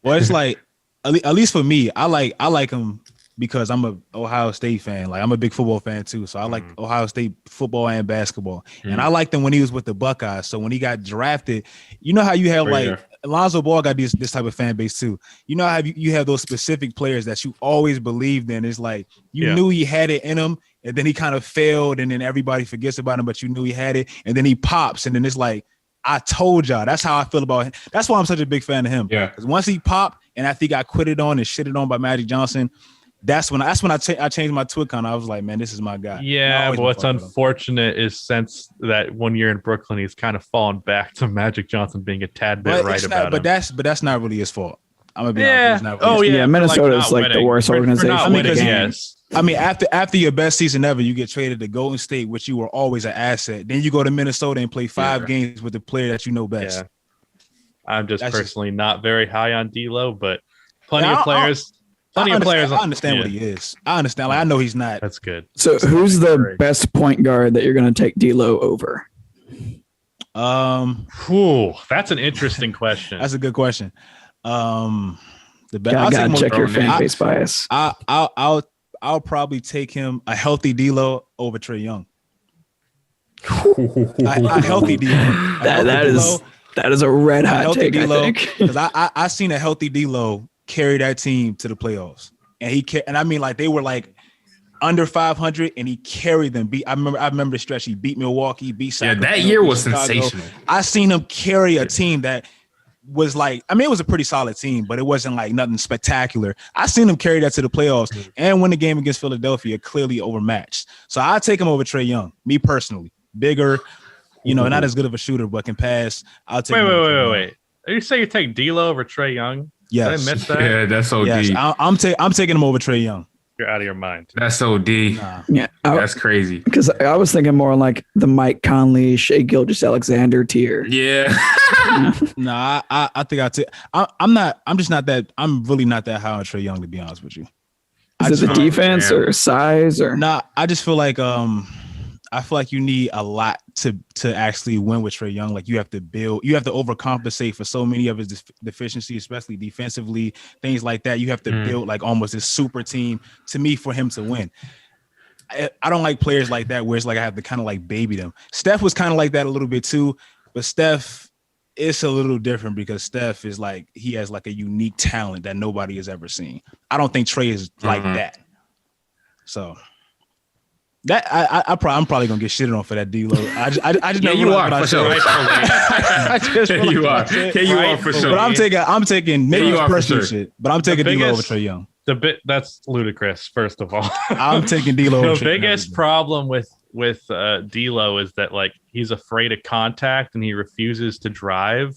Well, it's like at least for me, I like him because I'm a Ohio State fan. Like, I'm a big football fan too, so I like Ohio State football and basketball. And I liked him when he was with the Buckeyes. So when he got drafted, you know how you have Alonzo Ball got this type of fan base too. You know how you have those specific players that you always believed in. It's like you knew he had it in him, and then he kind of failed, and then everybody forgets about him, but you knew he had it, and then he pops, and then it's like, I told y'all. That's how I feel about him. That's why I'm such a big fan of him. Yeah. Because once he popped, and after he got quitted on and shitted on by Magic Johnson, that's when I changed my Twitter account. I was like, man, this is my guy. Yeah, but what's unfortunate is since that 1 year in Brooklyn, he's kind of fallen back to Magic Johnson being a tad bit about him. But that's not really his fault. I'm gonna be honest. It's not really Minnesota's like the worst organization. Yes. I mean, after your best season ever, you get traded to Golden State, which you were always an asset. Then you go to Minnesota and play 5 games with the player that you know best. Yeah. I'm personally not very high on D'Lo, but plenty of players. I understand what he is. I understand. Like, I know he's not. That's good. So who's the best point guard that you're going to take D'Lo over? That's an interesting question. That's a good question. Gotta check your fan base bias. I'll probably take him a healthy D'Lo over Trae Young. A healthy D'Lo. That is a red hot take, I think. Because I seen a healthy D'Lo carry that team to the playoffs, and I mean, like, they were like under 500, and he carried them. I remember the stretch. He beat Milwaukee, beat Sacramento. Yeah, that year was sensational. I seen him carry a team that was like, I mean, it was a pretty solid team, but it wasn't like nothing spectacular. I seen him carry that to the playoffs and win the game against Philadelphia, clearly overmatched. So I take him over Trae Young, me personally. Bigger, not as good of a shooter, but can pass. I'll take. Wait. Are you saying you take D'Lo over Trae Young? Yes. Did I miss that? Yeah, that's OD. Yes, I'm taking him over Trae Young. You're out of your mind. That's OD. Nah. Yeah, that's crazy. Because I was thinking more like the Mike Conley, Shai Gilgeous-Alexander tier. Yeah. Nah, I think I'm really not that high on Trae Young, to be honest with you. Is it the defense or size or? Nah, I just feel like you need a lot to actually win with Trae Young. Like, you have to overcompensate for so many of his deficiencies, especially defensively, things like that. You have to build like almost this super team to me for him to win. I don't like players like that where it's like I have to kind of like baby them. Steph was kind of like that a little bit too, but Steph, it's a little different because Steph is like, he has like a unique talent that nobody has ever seen. I don't think Trae is like that. So that I'm probably gonna get shitted on for that D'Lo. I just know you are for sure. You are for sure. But I'm taking maybe personal shit. But I'm taking D'Lo over Trae Young. That's ludicrous. First of all, I'm taking D'Lo over Trae Young. The biggest problem with D'Lo is that, like, he's afraid of contact and he refuses to drive.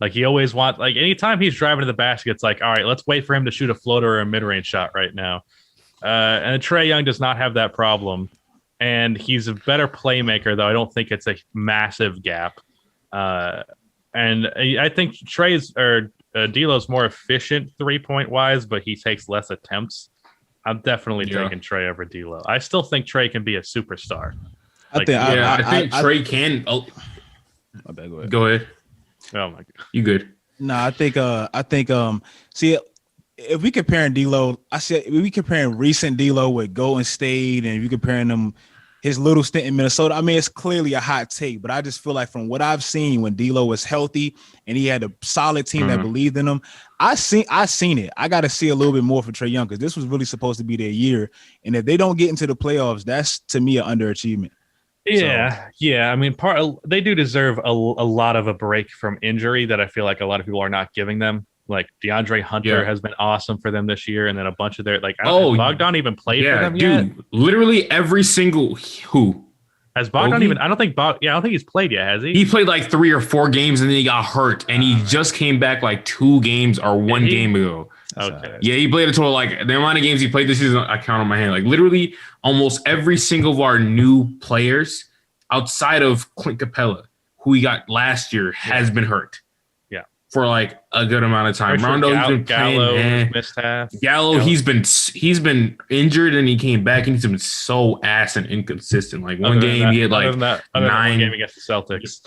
Like, he always wants, like, anytime he's driving to the basket, it's like, all right, let's wait for him to shoot a floater or a mid-range shot right now. And Trae Young does not have that problem. And he's a better playmaker, though I don't think it's a massive gap. And I think D'Lo's more efficient 3-point wise, but he takes less attempts. I'm definitely taking Trae over D'Lo. I still think Trae can be a superstar. I think Trae can. Oh, my bad, go ahead. Go ahead. Oh my god, you good? No, I think. See, if we comparing D'Lo, if we comparing recent D'Lo with Golden State, and if you comparing them his little stint in Minnesota, I mean, it's clearly a hot take, but I just feel like from what I've seen when D'Lo was healthy and he had a solid team that believed in him, I seen it. I got to see a little bit more for Trae Young because this was really supposed to be their year, and if they don't get into the playoffs, that's to me an underachievement. Yeah. I mean, they do deserve a lot of a break from injury that I feel like a lot of people are not giving them. Like DeAndre Hunter has been awesome for them this year, and then a bunch of their Bogdan even played for them yet? Literally every single who has Bogdan even? I don't think he's played yet. Has he? He played like 3 or 4 games, and then he got hurt, and he just came back like 2 games or 1 game ago. Okay. Yeah, he played a total like the amount of games he played this season. I count on my hand. Like literally, almost every single of our new players outside of Clint Capella, who we got last year, has been hurt. For like a good amount of time. Rondo, he's been playing. Gallo, he's been injured and he came back and he's been so ass and inconsistent. Like one game he had like 9 one game against the Celtics.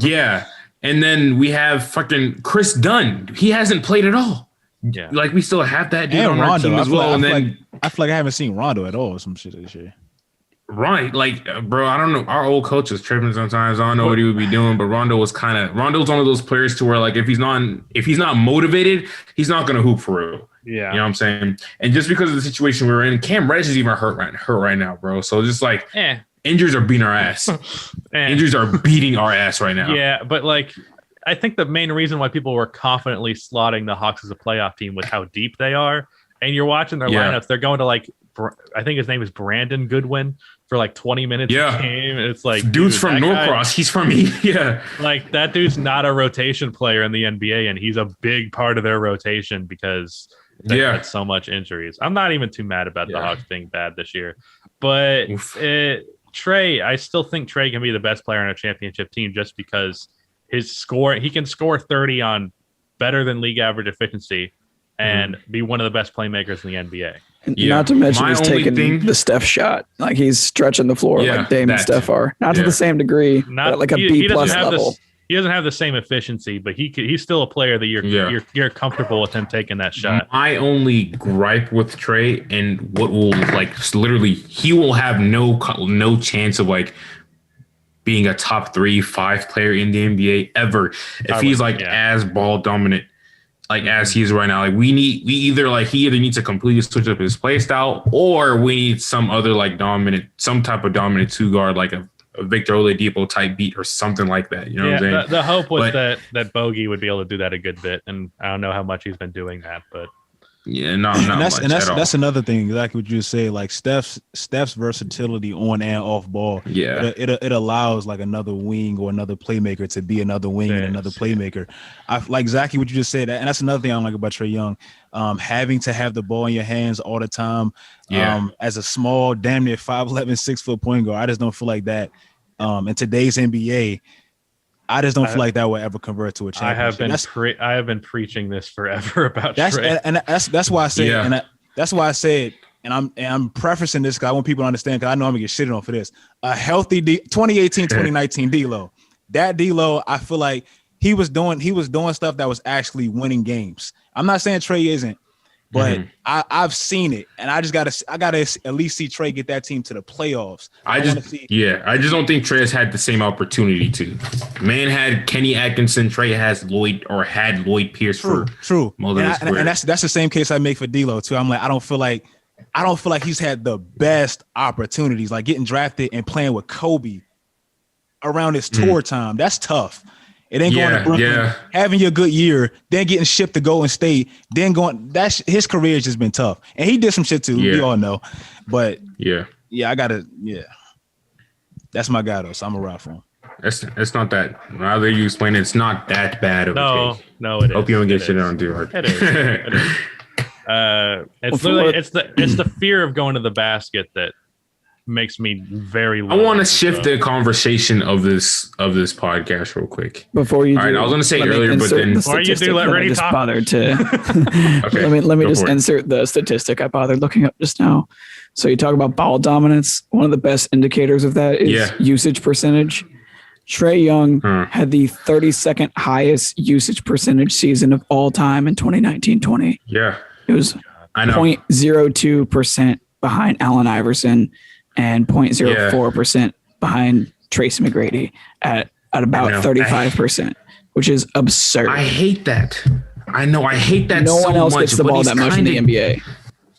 Yeah. And then we have fucking Chris Dunn. He hasn't played at all. Yeah. Like we still have that dude and on Rondo, our team as well. I feel like I haven't seen Rondo at all or some shit this year. Right, like, bro, I don't know. Our old coach is tripping sometimes. I don't know what he would be doing, but Rondo's one of those players to where, like, if he's not motivated, he's not gonna hoop for real. Yeah, you know what I'm saying. And just because of the situation we're in, Cam Reddish is even hurt right now, bro. So just like, injuries are beating our ass. Injuries are beating our ass right now. Yeah, but like, I think the main reason why people were confidently slotting the Hawks as a playoff team was how deep they are. And you're watching their lineups; they're going to like, I think his name is Brandon Goodwin for like 20 minutes a game. It's like dude's from Norcross. He's from like that dude's not a rotation player in the NBA, and he's a big part of their rotation because they had so much injuries. I'm not even too mad about the Hawks being bad this year, but Trey, I still think Trey can be the best player on a championship team just because he can score 30 on better than league average efficiency and be one of the best playmakers in the NBA. Not to mention he's taking the Steph shot. Like he's stretching the floor like Dame and Steph are. Not to the same degree, but like a B+ level. He doesn't have the same efficiency, but he's still a player that you're comfortable with him taking that shot. My only gripe with Trey and what will like literally he will have no chance of like being a top 3-5 player in the NBA ever if he's like as ball dominant. Like as he is right now, like he either needs to completely switch up his play style, or we need some other like some type of dominant 2 guard, like a Victor Oladipo type beat or something like that. You know what I'm saying? The hope was that Bogey would be able to do that a good bit, and I don't know how much he's been doing that, but that's another thing, exactly what you say. Like Steph's versatility on and off ball. Yeah, it allows like another wing or another playmaker to be another wing and another playmaker. I like exactly what you just said, and that's another thing I don't like about Trae Young. Having to have the ball in your hands all the time. As a small, damn near 5'11", 6 foot point guard, I just don't feel like that. In today's NBA, I just don't feel like that will ever convert to a championship. I have been preaching this forever about Trae. And that's why I say that's why I said, and I'm prefacing this because I want people to understand, because I know I'm gonna get shitted on for this. A healthy 2018, 2019 D-Lo. That D-Lo, I feel like he was doing stuff that was actually winning games. I'm not saying Trae isn't, but I've seen it, and I gotta at least see Trae get that team to the playoffs. I just don't think Trae has had the same opportunity to. Man had Kenny Atkinson, Trae had Lloyd Pierce for most of his career. And that's the same case I make for D'Lo too. I'm like, I don't feel like he's had the best opportunities, like getting drafted and playing with Kobe around his tour time. That's tough. It ain't going to Brooklyn, having your good year, then getting shipped to Golden State, then going. That's his career has just been tough, and he did some shit too. We all know, but that's my guy though. So I'm a ride for him. It's not that. Rather you explain it, it's not that bad of a case. No, it is. Hope you don't get shit on too hard. It is. It's literally it's the fear of going to the basket that makes me very low. I want to shift the conversation of this podcast real quick. Before you, all right, I was going to say earlier, but then before you do, let Rudy talk. Bothered to. Okay, let me just insert the statistic I bothered looking up just now. So you talk about ball dominance. One of the best indicators of that is usage percentage. Trae Young had the 32nd highest usage percentage season of all time in 2019-20. Yeah, it was 0.02% behind Allen Iverson and 0.04% behind Tracy McGrady at about 35%, which is absurd. I hate that. I know. I hate that. No so one else much, gets the ball that much in the NBA.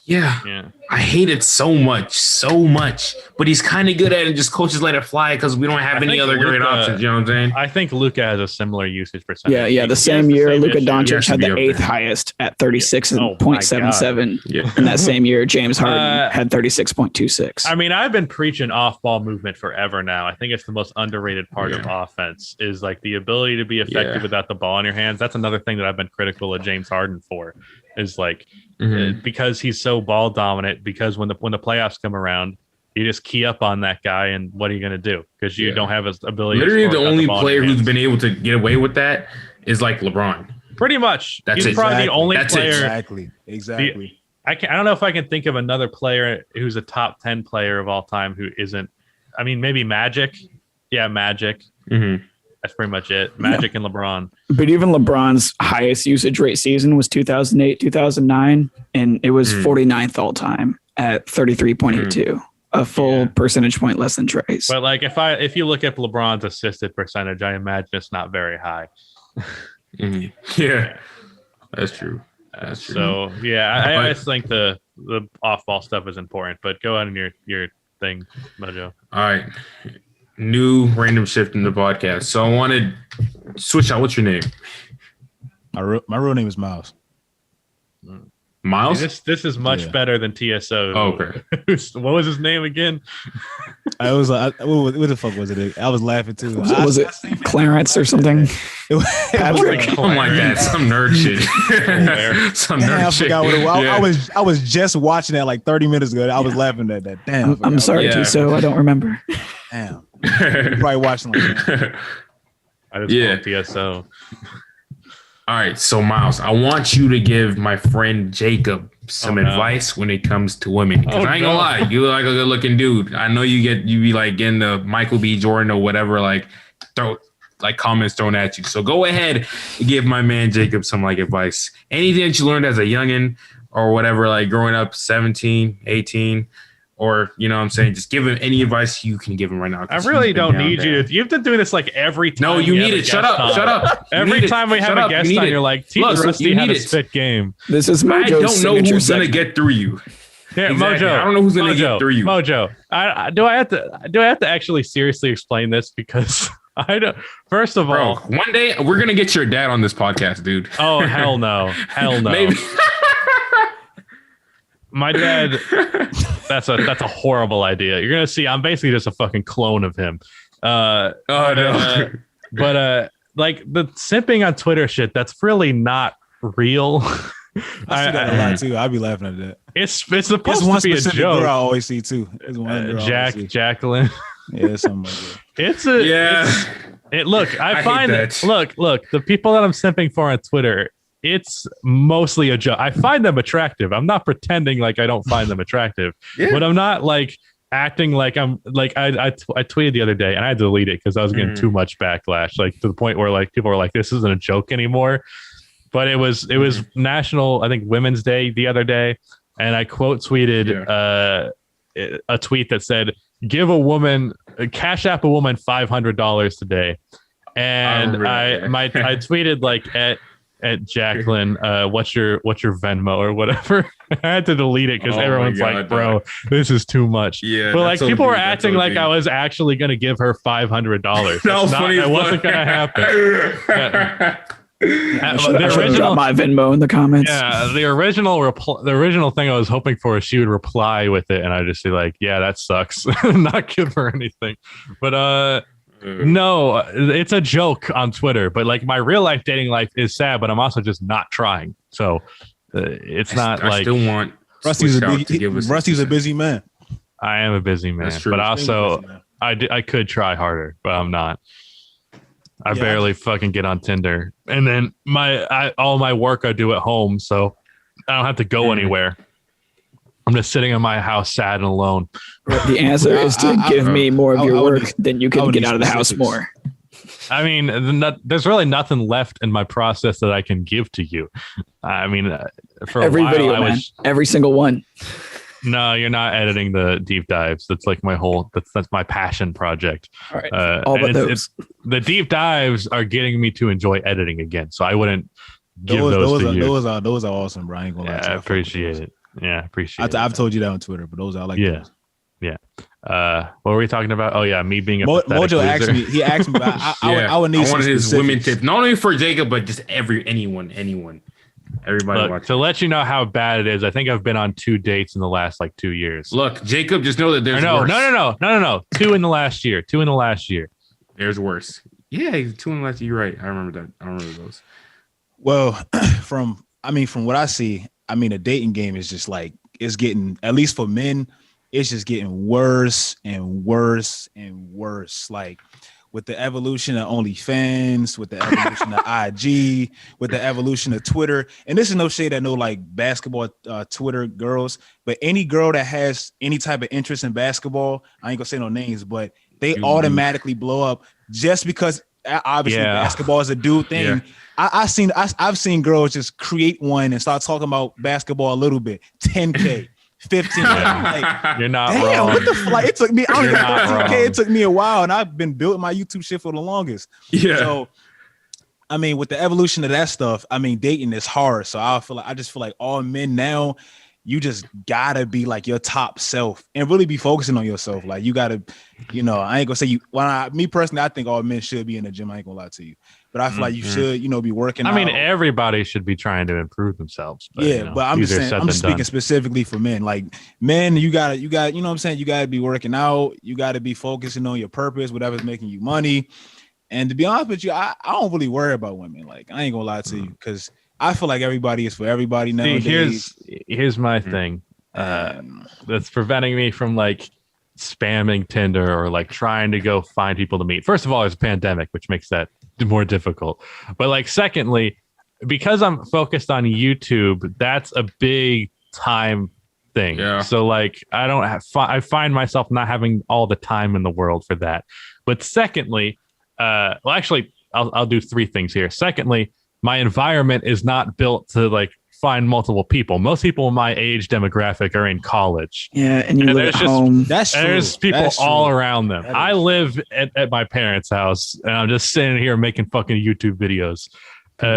Yeah. I hate it so much. But he's kind of good at it. Just coaches let it fly because we don't have any other great options. You know what I'm saying? I think Luka has a similar usage percentage. Yeah. The same year, Luka Doncic had the 8th highest at 36.77. Yeah. And that same year, James Harden had 36.26. I mean, I've been preaching off-ball movement forever now. I think it's the most underrated part of offense is like the ability to be effective without the ball in your hands. That's another thing that I've been critical of James Harden for. Is like because he's so ball dominant. Because when the playoffs come around, you just key up on that guy, and what are you going to do? Because you don't have his ability. Literally, the only player who's been able to get away with that is like LeBron. Pretty much, he's probably the only player. Exactly. I don't know if I can think of another player who's a top 10 player of all time who isn't. I mean, maybe Magic. Yeah, Magic. That's pretty much it. Magic and LeBron. But even LeBron's highest usage rate season was 2008, 2009, and it was 49th all time at 33.82, a full percentage point less than Trey's. But like if you look at LeBron's assisted percentage, I imagine it's not very high. Yeah, that's true. So yeah, I just think the off-ball stuff is important. But go on your thing, Mojo. All right. New random shift in the podcast. So I wanted switch out. What's your name? My real name is Miles. Miles? This is much better than TSO. Oh, okay. What was his name again? I was like, what the fuck was it? I was laughing too. Was it Clarence or something? Patrick. Oh my god, some nerd shit. Some nerd I shit. forgot what it was. I was just watching that like 30 minutes ago. I was laughing at that. Damn. I'm sorry, TSO. I don't remember. Damn. You're probably watching like that. I just called TSO. All right, so Miles, I want you to give my friend Jacob some advice when it comes to women. Because I ain't gonna lie, you look like a good looking dude. I know you be like getting the Michael B. Jordan or whatever, like comments thrown at you. So go ahead and give my man Jacob some like advice. Anything that you learned as a youngin or whatever, like growing up 17, 18. Or, you know what I'm saying? Just give him any advice you can give him right now. I really don't need you to. You've been doing this like every time. No, you need it. Shut up. Every time we have a guest on, you're like, teach Rusty how to spit game. This is Mojo's I don't know who's signature going to get through you. Yeah, Exactly. Mojo. I don't know who's going to get through you. Mojo, do I have to actually seriously explain this? Because I don't. First of all, one day we're going to get your dad on this podcast, dude. Oh, hell no. Hell no. Maybe. My dad, that's a horrible idea. You're gonna see, I'm basically just a fucking clone of him. No. But like the simping on Twitter shit, that's really not real. I see that a lot too. I'd be laughing at that. It's supposed to be a joke. Girl I always see too. Jacqueline. Yeah, something like that. Look, I find that. Look, the people that I'm simping for on Twitter, it's mostly a joke. I find them attractive. I'm not pretending like I don't find them attractive, but I'm not like acting like I'm like I tweeted the other day and I had to delete it because I was getting too much backlash, like to the point where like people were like, this isn't a joke anymore. But it was National, I think, Women's Day the other day, and I quote tweeted a tweet that said, cash app a woman $500 today. And I tweeted like at Jacqueline, what's your Venmo or whatever. I had to delete it because everyone's like, bro, this is too much. Yeah, but like people were acting like I was actually going to give her $500. That wasn't going to happen. The original, my Venmo in the comments. Yeah, the original thing I was hoping for is she would reply with it, and I'd just be like, "Yeah, that sucks," not give her anything. But no, it's a joke on Twitter. But like my real life dating life is sad, but I'm also just not trying. So it's not like I still want Rusty's a busy man. I am a busy man, but also I could try harder, but I'm not. I barely fucking get on Tinder, and then all my work I do at home, so I don't have to go anywhere. I'm just sitting in my house, sad and alone. The answer is to give me more of your work, then you can get out of the house more. I mean, there's really nothing left in my process that I can give to you. I mean, for every a while, video, every single one. No, you're not editing the deep dives. That's like that's my passion project. All right. All but those. The deep dives are getting me to enjoy editing again. So I wouldn't give those to you. Those are awesome, Brian. I appreciate it. Yeah, appreciate it. I've told you that on Twitter, but those I like. Yeah. Those. Yeah. What were we talking about? Oh yeah, me being a Mojo loser. asked me. He asked me. I would need I wanted his women specifics. tips, not only for Jacob, but just anyone, everybody. Look, watching. to let you know how bad it is, I think I've been on 2 dates in the last like 2 years. Look, Jacob, just know that there's worse. No. 2 in the last year. 2 in the last year. There's worse. Yeah, 2 in the last year. You're right. I remember that. I remember those. Well, from what I see, the dating game is just like it's getting, at least for men, it's just getting worse and worse and worse. Like with the evolution of OnlyFans, with the evolution of IG, with the evolution of Twitter. And this is no shade at no like basketball Twitter girls, but any girl that has any type of interest in basketball, I ain't gonna say no names, but they automatically blow up just because obviously basketball is a dude thing. Yeah. I've seen girls just create one and start talking about basketball a little bit. 10K, 15. Like, You're not damn, wrong. what the fuck? It took me. I only You're got not 13K. wrong. It took me a while, and I've been building my YouTube shit for the longest. Yeah. So, with the evolution of that stuff, dating is hard. So I just feel like all men now, you just gotta be like your top self and really be focusing on yourself. Like you gotta, I ain't gonna say you. Me personally, I think all men should be in the gym. I ain't gonna lie to you, but I feel like you should, be working. Everybody should be trying to improve themselves. But, but I'm just saying, I'm speaking specifically for men. Like men, you got, you know what I'm saying? You gotta be working out. You gotta be focusing on your purpose, whatever's making you money. And to be honest with you, I don't really worry about women. Like I ain't gonna lie to you, because I feel like everybody is for everybody nowadays. Here's my thing that's preventing me from like spamming Tinder or like trying to go find people to meet. First of all, there's a pandemic, which makes that more difficult. But like, secondly, because I'm focused on YouTube, that's a big time thing. Yeah. So like, I find myself not having all the time in the world for that. But secondly, actually, I'll do 3 things here. Secondly, my environment is not built to like find multiple people. Most people in my age demographic are in college. Yeah, and you live at home. That's true. There's people That's all true. around them. I live at my parents' house, and I'm just sitting here making fucking YouTube videos.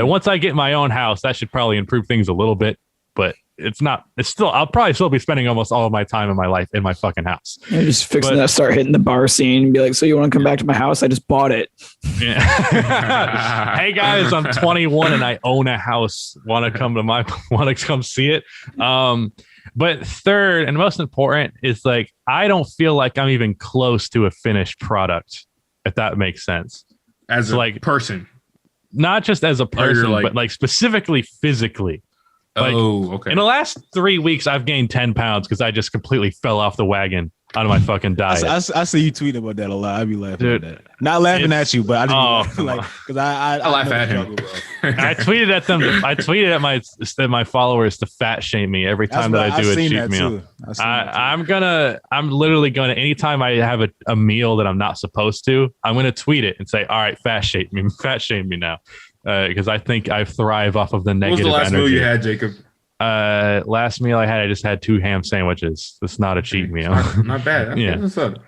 Once I get my own house, that should probably improve things a little bit, but it's not. It's still. I'll probably still be spending almost all of my time in my life in my fucking house. You're just fixing that. Start hitting the bar scene and be like, "So you want to come back to my house? I just bought it." Yeah. Hey guys, I'm 21 and I own a house. Want to come see it? But third and most important is like I don't feel like I'm even close to a finished product. If that makes sense. As a person, not just as a person, but like specifically physically. Like, okay. In the last 3 weeks, I've gained 10 pounds because I just completely fell off the wagon out of my fucking diet. I see you tweet about that a lot. I be laughing at that. Not laughing at you, but I just like because I laugh at him. I tweeted at them. I tweeted at my followers to fat shame me every time that I do a cheat meal. I'm literally gonna anytime I have a meal that I'm not supposed to, I'm gonna tweet it and say, all right, fat shame me now. Because I think I thrive off of the negative energy. What was the last meal you had, Jacob? Last meal I had, I just had 2 ham sandwiches. That's not a cheat meal. Not bad. Yeah. What's up?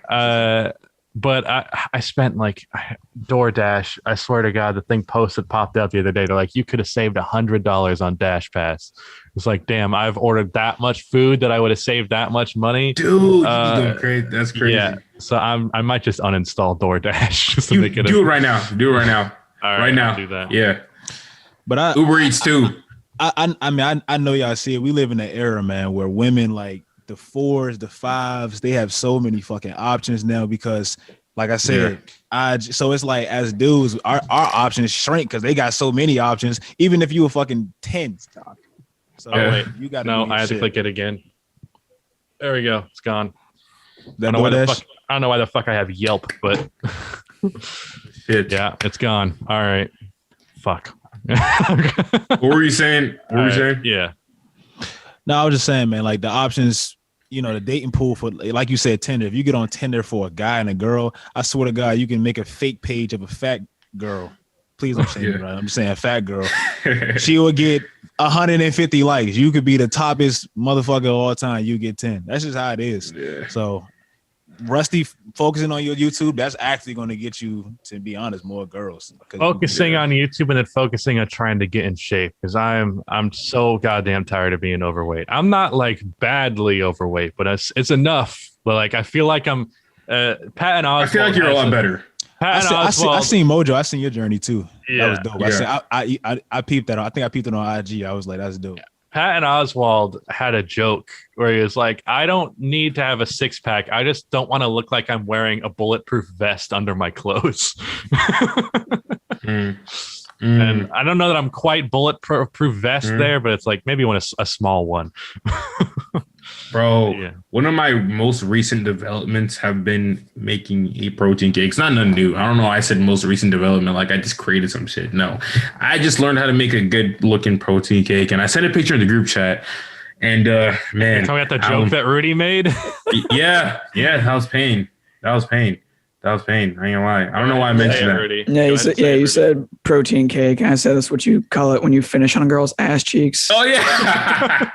But I spent like DoorDash. I swear to God, the thing popped out the other day. They're like, you could have saved $100 on Dash Pass. It's like, damn, I've ordered that much food that I would have saved that much money. Dude, you're great. That's crazy. Yeah. So I might just uninstall DoorDash. Just to make it do it right now. Do it right now. All right now. I'll do that. Yeah. But Uber Eats too. I know y'all see it. We live in an era, man, where women like the 4s, the 5s, they have so many fucking options now because, like I said, so it's like as dudes, our options shrink because they got so many options. Even if you were fucking 10. So wait, you got I had to click it again. There we go. It's gone. I don't know why the fuck I have Yelp, but shit. Yeah, it's gone. All right. Fuck. What were you saying? Yeah. No, I was just saying, man, like the options, the dating pool for, like you said, Tinder. If you get on Tinder for a guy and a girl, I swear to God, you can make a fake page of a fat girl. Please don't say me right. I'm just saying a fat girl. She will get 150 likes. You could be the toppest motherfucker of all time. You get 10. That's just how it is. Yeah. So Rusty focusing on your YouTube, that's actually going to get you, to be honest, more girls. Focusing on YouTube and then focusing on trying to get in shape because I'm so goddamn tired of being overweight. I'm not like badly overweight, but it's enough. But like I feel like I'm Pat and Oswald. I feel like you're a lot better. I seen Mojo. I seen your journey too. Yeah. That was dope. Yeah. I peeped that. I think I peeped it on IG. I was like, that's dope. Pat and Oswald had a joke where he was like, I don't need to have a six pack. I just don't want to look like I'm wearing a bulletproof vest under my clothes. And I don't know that I'm quite bulletproof vest there, but it's like maybe you want a small one. Bro, one of my most recent developments have been making a protein cake. It's not nothing new. I don't know why I said most recent development like I just created some shit. No, I just learned how to make a good looking protein cake, and I sent a picture in the group chat. And man, tell me about the joke that Rudy made. yeah, that was pain. I ain't gonna lie. I don't know why I mentioned that. Rudy. Yeah, you said protein cake. And I said that's what you call it when you finish on a girl's ass cheeks. Oh yeah.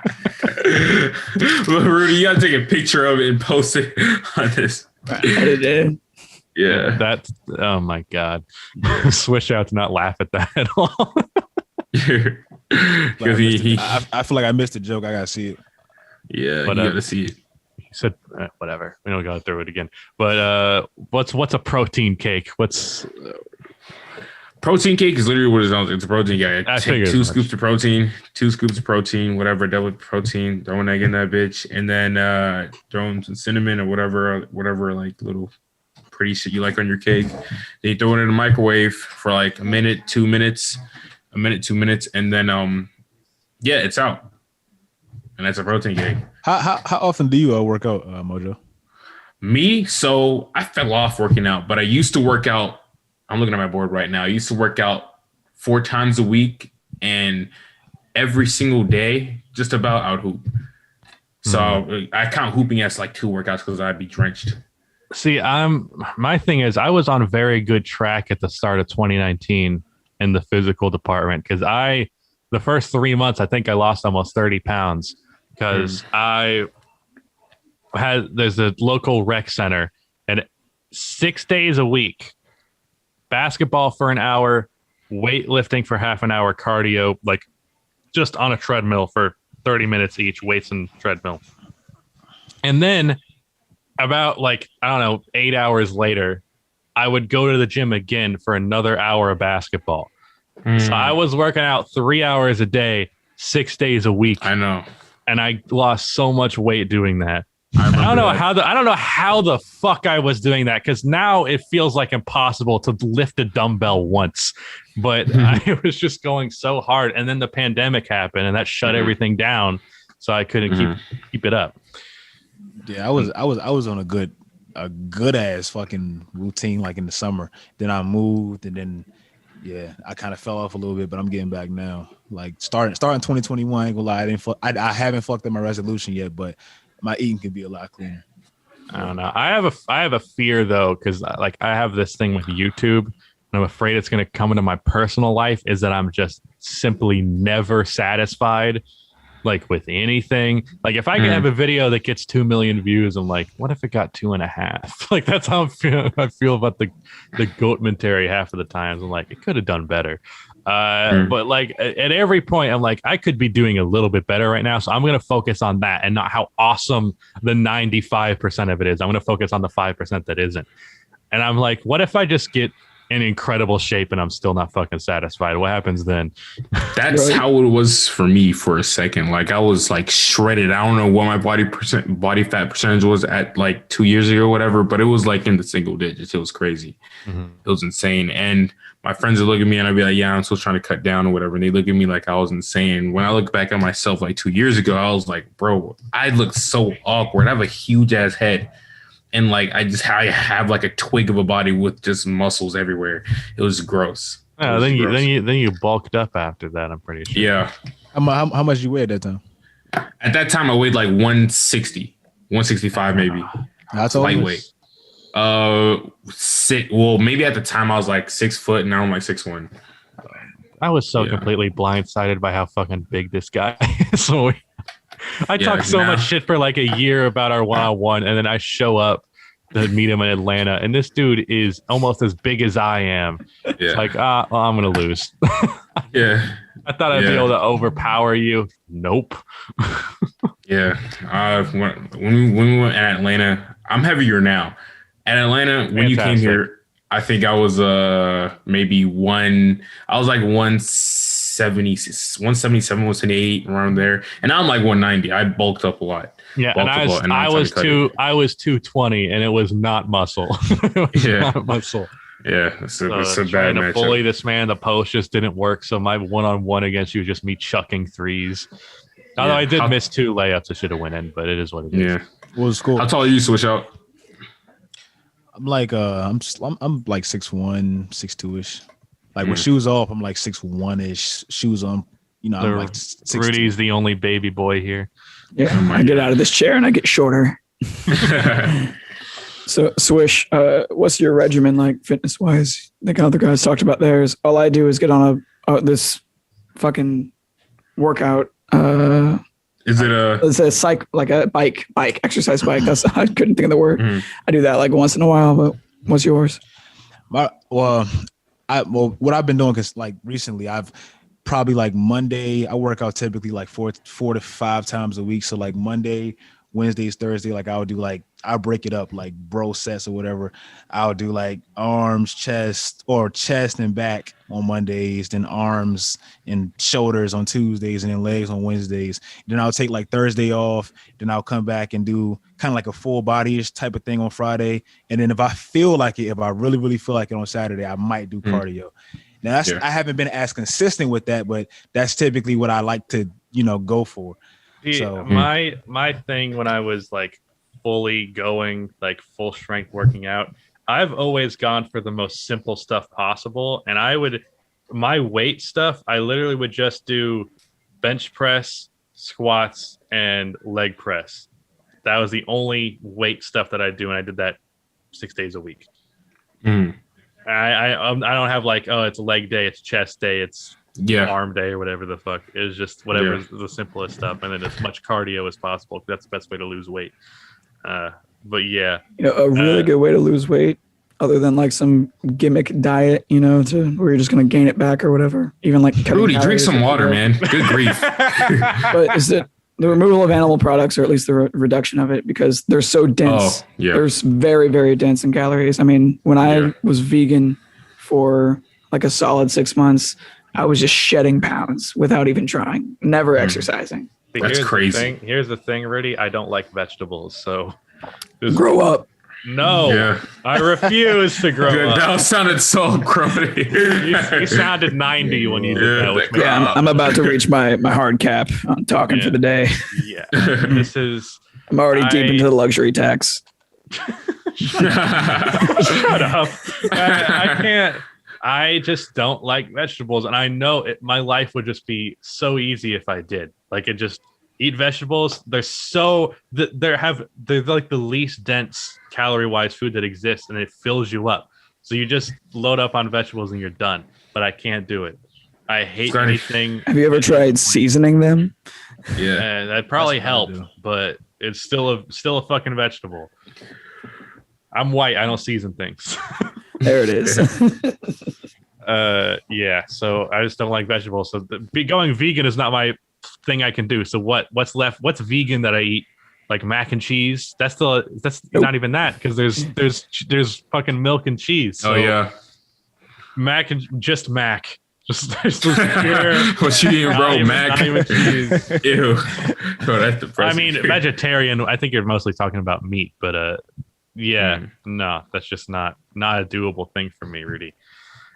Well, Rudy, you gotta take a picture of it and post it on this. I did. Yeah. That's oh my god. Swishout to not laugh at that at all. I feel like I missed a joke. I gotta see it. Yeah, you gotta see it. He said whatever. We don't go through it again. But what's a protein cake? Protein cake is literally what it sounds like. It's a protein cake. Take 2 scoops of protein, whatever, double protein, throw an egg in that bitch, and then throw in some cinnamon or whatever like little pretty shit you like on your cake. Then you throw it in the microwave for like a minute, 2 minutes, and then it's out. And that's a protein cake. How often do you work out, Mojo? Me? So I fell off working out, but I used to work out. I'm looking at my board right now. I used to work out 4 times a week, and every single day, just about out hoop. So I count hooping as like 2 workouts because I'd be drenched. See, my thing is I was on a very good track at the start of 2019 in the physical department because the first 3 months, I think I lost almost 30 pounds because there's a local rec center and 6 days a week, basketball for an hour, weightlifting for half an hour, cardio, like just on a treadmill for 30 minutes each, weights and treadmill. And then about 8 hours later, I would go to the gym again for another hour of basketball. So I was working out 3 hours a day, 6 days a week. I know. And I lost so much weight doing that. I don't know how the fuck I was doing that because now it feels like impossible to lift a dumbbell once. But I was just going so hard, and then the pandemic happened, and that shut everything down. So I couldn't keep it up. Yeah, I was on a good ass fucking routine like in the summer. Then I moved, and then I kind of fell off a little bit, but I'm getting back now. Like starting 2021, I ain't gonna lie, I haven't fucked up my resolution yet, but my eating could be a lot cleaner. I don't know. I have a fear though, because I have this thing with YouTube, and I'm afraid it's going to come into my personal life. Is that I'm just simply never satisfied, like with anything. Like if I can have a video that gets 2 million views, I'm like, what if it got 2.5? Like that's how I feel about the goatmentary half of the times. I'm like, it could have done better. But like at every point, I'm like, I could be doing a little bit better right now. So I'm going to focus on that and not how awesome the 95% of it is. I'm going to focus on the 5% that isn't. And I'm like, what if I just get in incredible shape and I'm still not fucking satisfied? What happens then? That's how it was for me for a second. Like I was like shredded. I don't know what my body fat percentage was at like 2 years ago or whatever, but it was like in the single digits. It was crazy. It was insane. And my friends would look at me and I'd be like, yeah, I'm still trying to cut down or whatever. And they look at me like I was insane. When I look back at myself like 2 years ago, I was like, bro, I look so awkward. I have a huge ass head. And like I have like a twig of a body with just muscles everywhere. It was gross. Then you bulked up after that. I'm pretty sure. Yeah. How much you weigh at that time? At that time, I weighed like 160, 165 maybe. That's all. Lightweight. Maybe at the time I was like 6 foot, and now I'm like 6'1". I was so completely blindsided by how fucking big this guy is. I talked so much shit for like a year about our one-on-one, and then I show up to meet him in Atlanta, and this dude is almost as big as I am. Yeah. It's like, well, I'm gonna lose. Yeah. I thought I'd be able to overpower you. Nope. Yeah. When we went at Atlanta, I'm heavier now. At Atlanta, when you came here, I think I was maybe I was like 177, 178 around there. And now I'm like 190. I bulked up a lot. Yeah, and I was 220, and it was not muscle. Not muscle. Yeah, it's a bad trying to matchup. bully this man. The post just didn't work, so my one-on-one against you was just me chucking threes. Although I did miss 2 layups, I should have went in, but it is what it is. Yeah, What was cool? How tall are you, Swishout? I'm like I'm like 6'1", 6'2"-ish. Like with shoes off, I'm like 6'1"-ish. Shoes on, I'm like 6'2". Rudy's the only baby boy here. Yeah, I get out of this chair and I get shorter. So Swish, what's your regimen like fitness wise? I think other guys talked about theirs. All I do is get on this fucking workout. Is it It's a bike exercise bike. I couldn't think of the word. I do that like once in a while. But what's yours? What I've been doing is like recently I've probably like Monday. I work out typically like 4 to 5 times a week. So like Monday, Wednesdays, Thursday, like I'll break it up like bro sets or whatever. I'll do like arms, chest and back on Mondays, then arms and shoulders on Tuesdays, and then legs on Wednesdays. Then I'll take like Thursday off. Then I'll come back and do kind of like a full body-ish type of thing on Friday. And then if I feel like it, if I really, really feel like it on Saturday, I might do cardio. Now I haven't been as consistent with that, but that's typically what I like to, go for. So my thing when I was like fully going like full strength working out, I've always gone for the most simple stuff possible. And my weight stuff, I literally would just do bench press, squats, and leg press. That was the only weight stuff that I do. And I did that 6 days a week. I don't have like, it's leg day, it's chest day, it's arm day or whatever the fuck. It's just whatever is the simplest stuff, and then as much cardio as possible. That's the best way to lose weight. But yeah, a really good way to lose weight, other than like some gimmick diet, where you're just gonna gain it back or whatever. Even like Rudy, drink some water, man. Good grief. But is it the removal of animal products, or at least the reduction of it, because they're so dense. They're very, very dense in calories. I mean, when I was vegan for like a solid 6 months, I was just shedding pounds without even trying, never exercising. That's crazy. Here's the thing, Rudy. I don't like vegetables, so grow up. No, I refuse to grow up. That sounded so crummy. You sounded 90 when you did that. Yeah, I'm about to reach my hard cap on talking for the day. Yeah, I'm already deep into the luxury tax. Shut up. I can't. I just don't like vegetables, and I know my life would just be so easy if I did. Like, eat vegetables. They're like the least dense calorie-wise food that exists, and it fills you up. So you just load up on vegetables and you're done. But I can't do it. I hate anything. Have you ever tried seasoning them? Yeah, that probably help, but it's still a fucking vegetable. I'm white. I don't season things. There it is. Yeah. So I just don't like vegetables. So going vegan is not my thing I can do. So what's left? What's vegan that I eat? Like mac and cheese? That's not even that, because there's fucking milk and cheese. So mac. Just pure, what you eating, bro? Mac. Not even cheese. Ew. Bro, that's depressing. I mean, vegetarian. I think you're mostly talking about meat, but no, that's just not a doable thing for me, Rudy.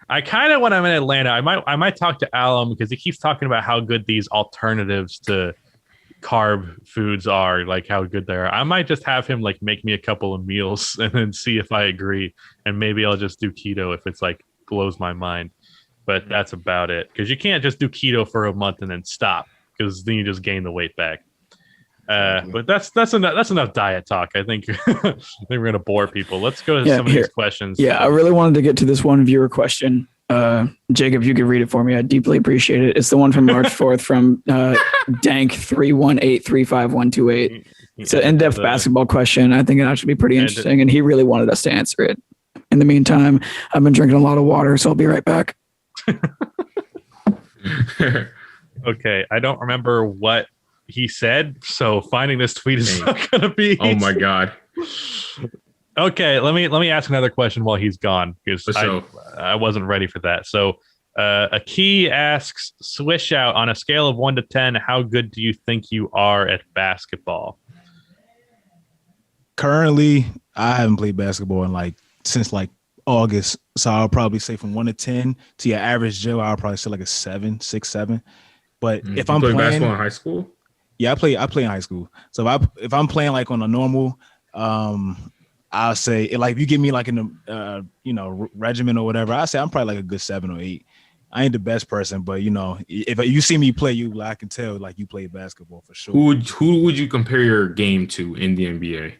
I kind of, when I'm in Atlanta, I might talk to Alum, because he keeps talking about how good these alternatives to carb foods are, like how good they are. I might just have him like make me a couple of meals and then see if I agree, and maybe I'll just do keto if it's like blows my mind. But that's about it, because you can't just do keto for a month and then stop, because then you just gain the weight back. But that's enough diet talk. I think we're gonna bore people. Let's go to some of these questions. Yeah, I really wanted to get to this one viewer question. Jacob, if you could read it for me, I'd deeply appreciate it. It's the one from March 4th from Dank 318351128. It's an in-depth basketball question. I think it should be pretty interesting, and he really wanted us to answer it. In the meantime, I've been drinking a lot of water, so I'll be right back. Okay, I don't remember what he said, so finding this tweet is not going to be. Oh my god. Okay, let me ask another question while he's gone because I wasn't ready for that. So, Aki asks, Swishout, on a scale of 1 to 10, how good do you think you are at basketball? Currently, I haven't played basketball since August, so I'll probably say from 1 to 10 to your average Joe, I'll probably say like a 7, 6, 7. But if I'm playing basketball in high school, I play in high school. So if I'm playing like on a normal, I'll say if you get me like in the regimen or whatever, I say I'm probably like a good 7 or 8. I ain't the best person, but if you see me play, I can tell like you play basketball for sure. Who would you compare your game to in the NBA?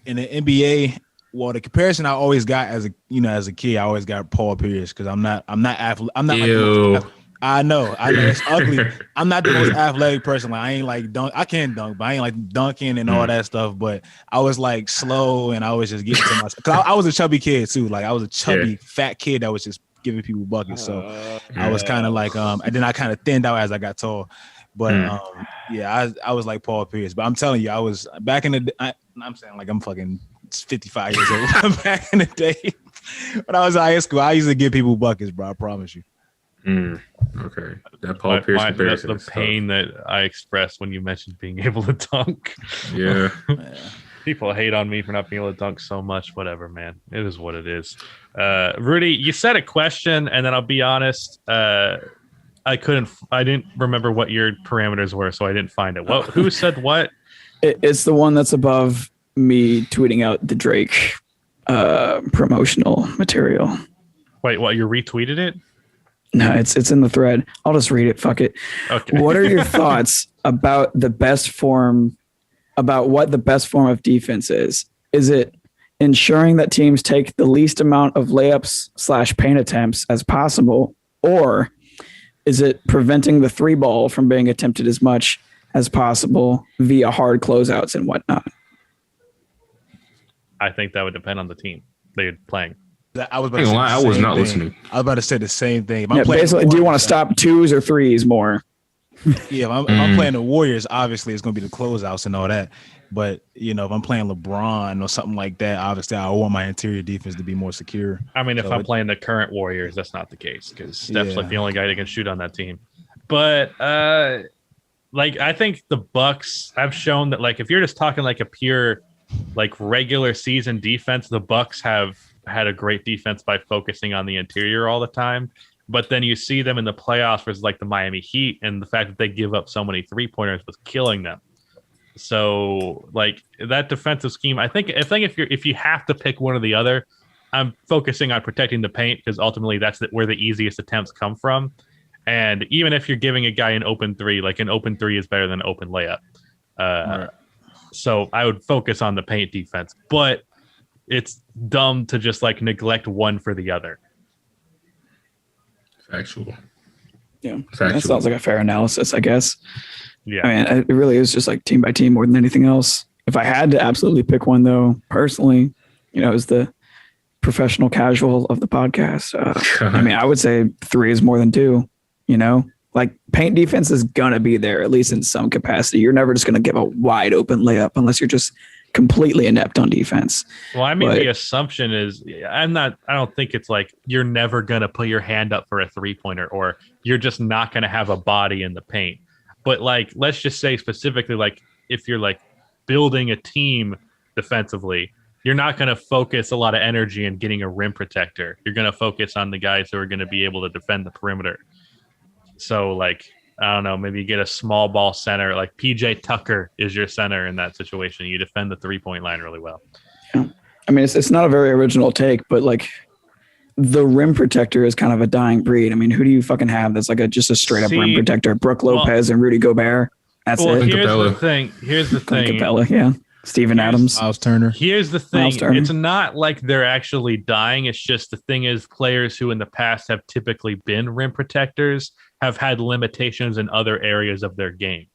In the NBA, well, the comparison I always got as a kid, I always got Paul Pierce because I'm not athletic. I'm not. I know it's ugly. I'm not the most athletic person. Like I ain't like dunk. I can dunk, but I ain't like dunking and all that stuff. But I was like slow, and I was just getting to myself. Cause I was a chubby kid too. Like I was a chubby fat kid that was just giving people buckets. So I was kind of like and then I kind of thinned out as I got tall. But I was like Paul Pierce. But I'm telling you, I was back in the. I'm saying like I'm fucking 55 years old. Back in the day, when I was in high school, I used to give people buckets, bro. I promise you. Okay, that Paul Pierce comparison. The pain that I expressed when you mentioned being able to dunk. Yeah. People hate on me for not being able to dunk so much. Whatever, man. It is what it is. Rudy, you said a question, and then I'll be honest. I didn't remember what your parameters were, so I didn't find it. Who said what? It's the one that's above me tweeting out the Drake promotional material. Wait, what? You retweeted it? No, it's in the thread. I'll just read it. Fuck it. Okay. What are your thoughts about what the best form of defense is? Is it ensuring that teams take the least amount of layups / paint attempts as possible, or is it preventing the 3 ball from being attempted as much as possible via hard closeouts and whatnot? I think that would depend on the team they're playing. I was not listening. I was about to say the same thing. Basically, do you want to stop 2s or 3s more? Yeah, if I'm playing the Warriors, obviously it's going to be the closeouts and all that. But, if I'm playing LeBron or something like that, obviously I want my interior defense to be more secure. I mean, if I'm playing the current Warriors, that's not the case because Steph's like the only guy that can shoot on that team. But, I think the Bucks have shown that, if you're just talking like a pure, regular season defense, the Bucks have had a great defense by focusing on the interior all the time. But then you see them in the playoffs versus the Miami Heat, and the fact that they give up so many 3-pointers was killing them. So that defensive scheme, I think if you have to pick one or the other, I'm focusing on protecting the paint because ultimately that's where the easiest attempts come from. And even if you're giving a guy an open 3, an open 3 is better than an open layup. Right. So I would focus on the paint defense, but it's dumb to just neglect one for the other. Factual. Yeah. That sounds like a fair analysis, I guess. Yeah. I mean, it really is just team by team more than anything else. If I had to absolutely pick one though, personally, as the professional casual of the podcast, I mean, I would say 3 is more than 2, paint defense is going to be there, at least in some capacity. You're never just going to give a wide open layup unless you're just completely inept on defense. Well, I mean, the assumption is I don't think it's you're never going to put your hand up for a 3-pointer or you're just not going to have a body in the paint. But let's just say specifically, if you're building a team defensively, you're not going to focus a lot of energy in getting a rim protector. You're going to focus on the guys who are going to be able to defend the perimeter. So I don't know, maybe you get a small ball center, PJ Tucker is your center in that situation. You defend the 3-point line really well. Yeah. I mean, it's not a very original take, but the rim protector is kind of a dying breed. I mean, who do you fucking have that's just a straight up rim protector? Brooke Lopez and Rudy Gobert. That's it. Here's the thing. Capella, yeah. Steven Adams. Miles Turner. Here's the thing. It's not like they're actually dying. It's just the thing is players who in the past have typically been rim protectors have had limitations in other areas of their game.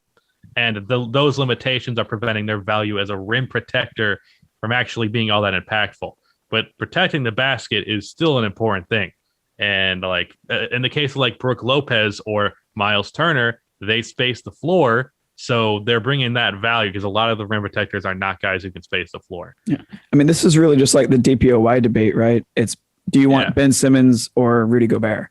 And those limitations are preventing their value as a rim protector from actually being all that impactful. But protecting the basket is still an important thing. And like in the case of like Brooke Lopez or Miles Turner, they space the floor. So they're bringing that value because a lot of the rim protectors are not guys who can space the floor. Yeah. I mean, this is really just like the DPOY debate, right? It's, do you want Ben Simmons or Rudy Gobert?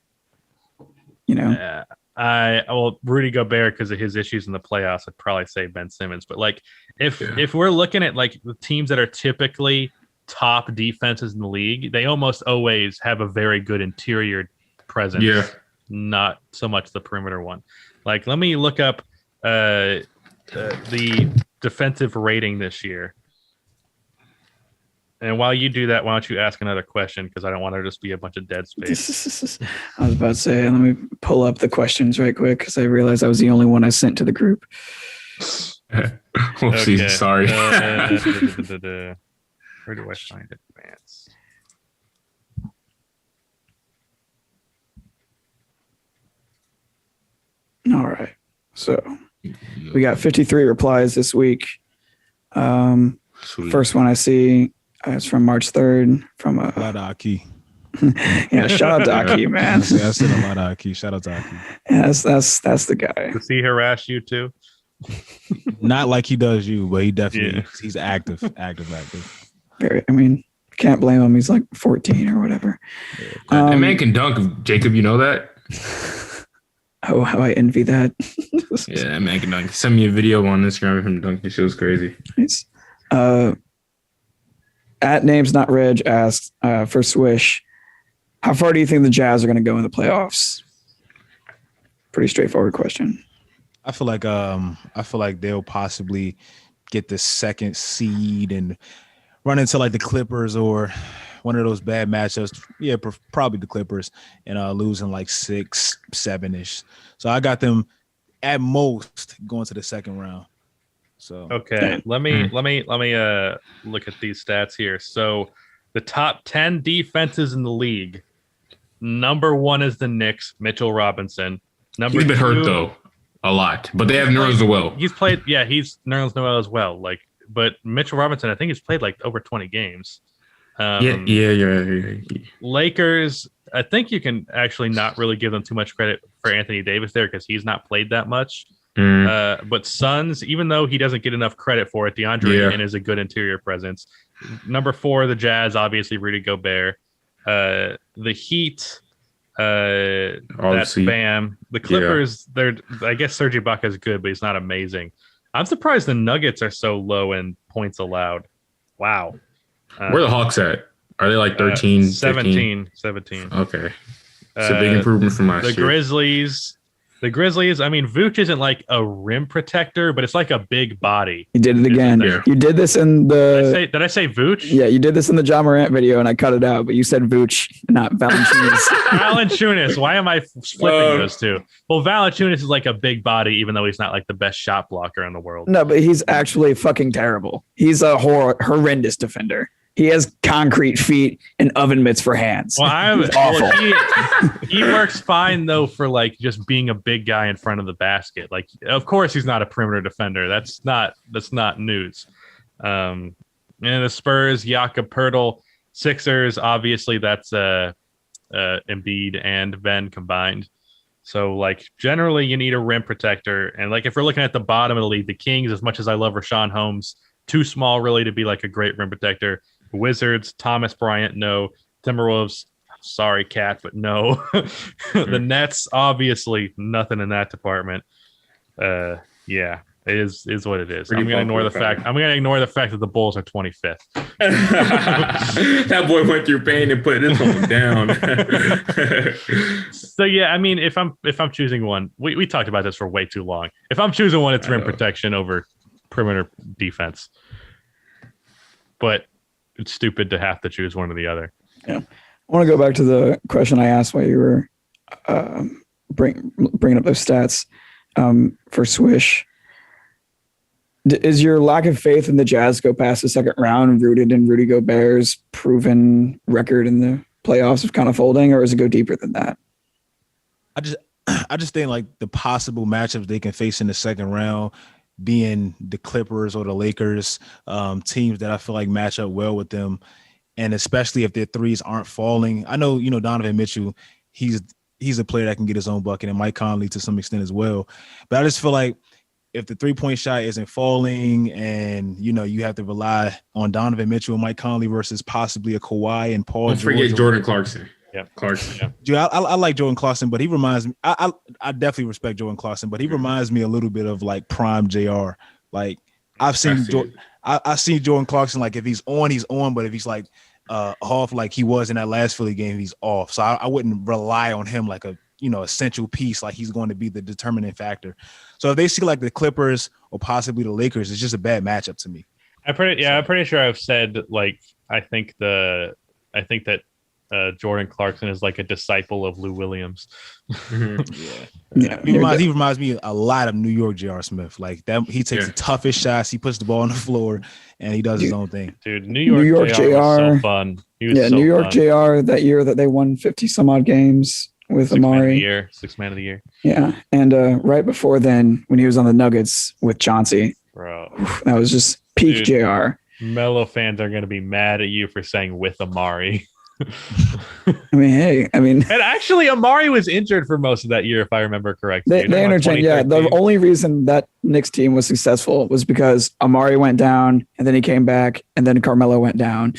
You know? Well, Rudy Gobert, because of his issues in the playoffs, I'd probably say Ben Simmons. But like if we're looking at like the teams that are typically top defenses in the league, they almost always have a very good interior presence. Yeah. Not so much the perimeter one. Like, let me look up the defensive rating this year. And while you do that, why don't you ask another question? Because I don't want to just be a bunch of dead space. I was about to say, let me pull up the questions right quick because I realized I was the only one I sent to the group. Whoopsies, sorry. Where do I find advance? All right. So we got 53 replies this week. First one I see is from March 3rd from Shout out to Aki. Yeah, shout out to Aki, man. I said a lot of Aki. Shout out to Aki. Yeah, that's the guy. Does he harass you too? Not like he does you, but he definitely he's active. Very. I mean, can't blame him. He's like 14 or whatever. That man can dunk, Jacob. You know that? Oh, how I envy that. Yeah, that man can dunk. Send me a video on Instagram of him dunking. It was crazy. Nice. At Names Not Reg asks for Swish, how far do you think the Jazz are going to go in the playoffs? Pretty straightforward question. I feel like they'll possibly get the second seed and run into like the Clippers or one of those bad matchups. Yeah, probably the Clippers, and losing like 6-7-ish. So I got them at most going to the second round. So okay, let me look at these stats here. So the top 10 defenses in the league. Number 1 is the Knicks, Mitchell Robinson. He's been hurt though a lot, but they have Nerlens Noel. He's played, he's Nerlens Noel as well. Like, but Mitchell Robinson, I think he's played like over 20 games. Yeah. Lakers, I think you can actually not really give them too much credit for Anthony Davis there because he's not played that much. But Suns, even though he doesn't get enough credit for it, DeAndre Ayton is a good interior presence. Number 4, the Jazz, obviously Rudy Gobert. The Heat, that's Bam. The Clippers, I guess Serge Ibaka is good, but he's not amazing. I'm surprised the Nuggets are so low in points allowed. Wow. Where are the Hawks at? Are they like 13, 17? 17. Okay. It's a big improvement from last year. The Grizzlies, I mean, Vooch isn't like a rim protector, but it's like a big body. You did it again. You did this in the... Did I say Vooch? Yeah, you did this in the Ja Morant video, and I cut it out, but you said Vooch, not Valanciunas. Valanciunas. Why am I flipping those two? Well, Valanciunas is like a big body, even though he's not like the best shot blocker in the world. No, but he's actually fucking terrible. He's a horrendous defender. He has concrete feet and oven mitts for hands. Well, awful. He works fine though for like just being a big guy in front of the basket. Like, of course, he's not a perimeter defender. That's not news. And the Spurs, Jakob Poeltl, Sixers. Obviously, that's Embiid and Ben combined. So, like, generally, you need a rim protector. And like, if we're looking at the bottom of the league, the Kings, as much as I love Rashawn Holmes, too small really to be like a great rim protector. Wizards, Thomas Bryant, no. Timberwolves, sorry, Cat, but no. The Nets, obviously, nothing in that department. It is what it is. I'm going to ignore the fact. I'm going to ignore the fact that the Bulls are 25th. That boy went through pain and put this one down. So yeah, I mean, if I'm choosing one, we talked about this for way too long. If I'm choosing one, it's rim protection over perimeter defense. But it's stupid to have to choose one or the other. Yeah. I want to go back to the question I asked while you were bringing up those stats for Swish. Is your lack of faith in the Jazz go past the second round rooted in Rudy Gobert's proven record in the playoffs of kind of folding, or does it go deeper than that? I just think like the possible matchups they can face in the second round, being the Clippers or the Lakers, teams that I feel like match up well with them. And especially if their threes aren't falling. I know, Donovan Mitchell, he's a player that can get his own bucket, and Mike Conley to some extent as well. But I just feel like if the 3-point shot isn't falling and, you have to rely on Donovan Mitchell and Mike Conley versus possibly a Kawhi and Paul Don't George. forget Jordan Clarkson. Yeah, Clarkson. Yeah. Dude, I like Jordan Clarkson, but he reminds me. I definitely respect Jordan Clarkson, but he reminds me a little bit of like prime JR. Like I've seen Jordan Clarkson. Like if he's on, he's on, but if he's like off, like he was in that last Philly game, he's off. So I wouldn't rely on him like a essential piece, like he's going to be the determining factor. So if they see like the Clippers or possibly the Lakers, it's just a bad matchup to me. I'm pretty sure I've said like I think that Jordan Clarkson is like a disciple of Lou Williams. Yeah. He reminds me a lot of New York J.R. Smith. Like that, he takes the toughest shots. He puts the ball on the floor, and he does his own thing. Dude, New York JR was so fun. New York JR that year that they won 50 some odd games with Amari. Sixth man of the year. Yeah, and right before then, when he was on the Nuggets with Chauncey, bro, that was just peak JR. Melo fans are going to be mad at you for saying with Amari. And actually Amari was injured for most of that year, if I remember correctly. They interchanged. Yeah, the only reason that Knicks team was successful was because Amari went down, and then he came back, and then Carmelo went down,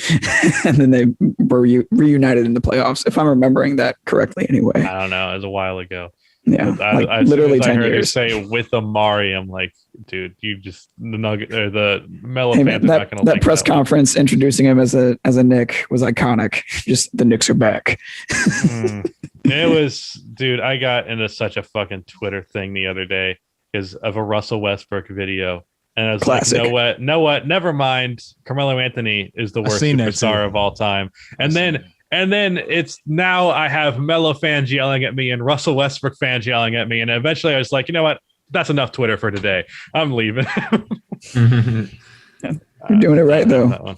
and then they were reunited in the playoffs. If I'm remembering that correctly, anyway. I don't know. It was a while ago. Yeah, I literally 10 years. years. Say with Amari, I'm like, dude, you just the Nugget or the Melo fans are not going to. That press conference introducing him as a Knick was iconic. Just the Knicks are back. It was, dude. I got into such a fucking Twitter thing the other day because of a Russell Westbrook video, and I was Classic. like, know what? Never mind. Carmelo Anthony is the worst superstar of all time, And then it's now I have Melo fans yelling at me and Russell Westbrook fans yelling at me. And eventually I was like, you know what? That's enough Twitter for today. I'm leaving. You're doing it right, though.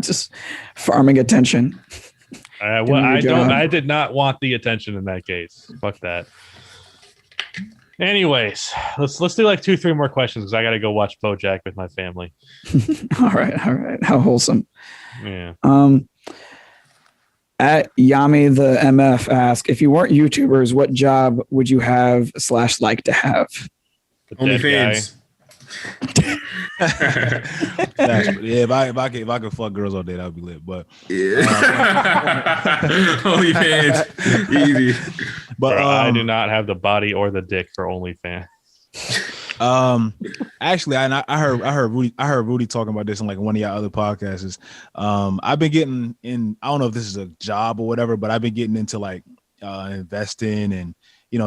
Just farming attention. I did not want the attention in that case. Fuck that. Anyways, let's do like 2-3 more questions because I got to go watch BoJack with my family. All right. How wholesome. Yeah. At Yami the MF asked, if you weren't YouTubers, what job would you have / like to have? OnlyFans. Yeah, if I could fuck girls all day, that would be lit. But OnlyFans, easy. But I do not have the body or the dick for OnlyFans. Actually, I heard Rudy talking about this in like one of your other podcasts. I've been getting in. I don't know if this is a job or whatever, but I've been getting into like investing and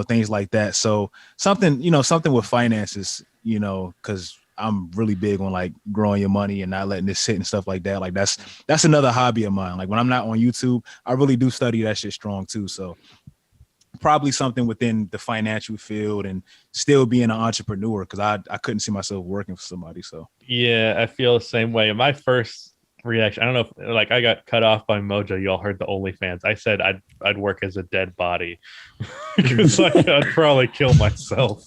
things like that. So something with finances, because I'm really big on like growing your money and not letting it sit and stuff like that. Like that's another hobby of mine. Like when I'm not on YouTube, I really do study that shit strong too. So probably something within the financial field and still being an entrepreneur because I couldn't see myself working for somebody. So yeah, I feel the same way. My first reaction, I don't know if like I got cut off by Mojo. Y'all heard the OnlyFans. I said I'd work as a dead body because I'd probably kill myself.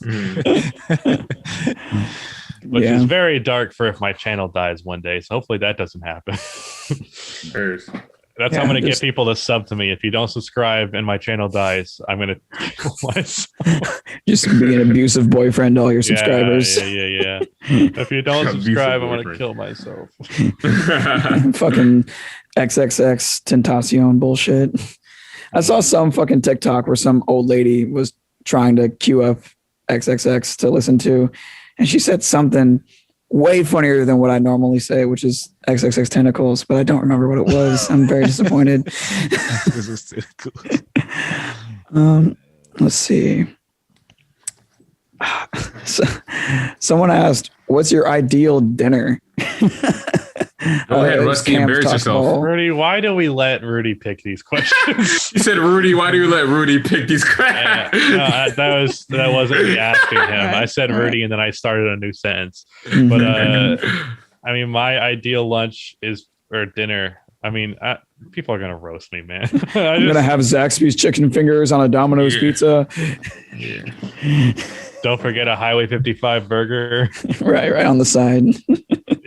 Which is very dark for if my channel dies one day. So hopefully that doesn't happen. That's how I'm going to get people to sub to me. If you don't subscribe and my channel dies, I'm going to kill myself. Just be an abusive boyfriend to all your subscribers. Yeah. If you don't subscribe, I'm going to kill myself. Fucking XXX Tentacion bullshit. I saw some fucking TikTok where some old lady was trying to queue up XXX to listen to, and she said something way funnier than what I normally say, which is XXX tentacles, but I don't remember what it was. I'm very disappointed. Let's see. So, someone asked, "What's your ideal dinner?" Go ahead, Rusty, embarrass yourself. Rudy, why do we let Rudy pick these questions? You said, Rudy, why do you let Rudy pick these questions? That wasn't me asking him. I said Rudy, and then I started a new sentence. But I mean, my ideal lunch or dinner. I mean, people are gonna roast me, man. I'm gonna have Zaxby's chicken fingers on a Domino's pizza. Yeah. Don't forget a Highway 55 burger. right on the side.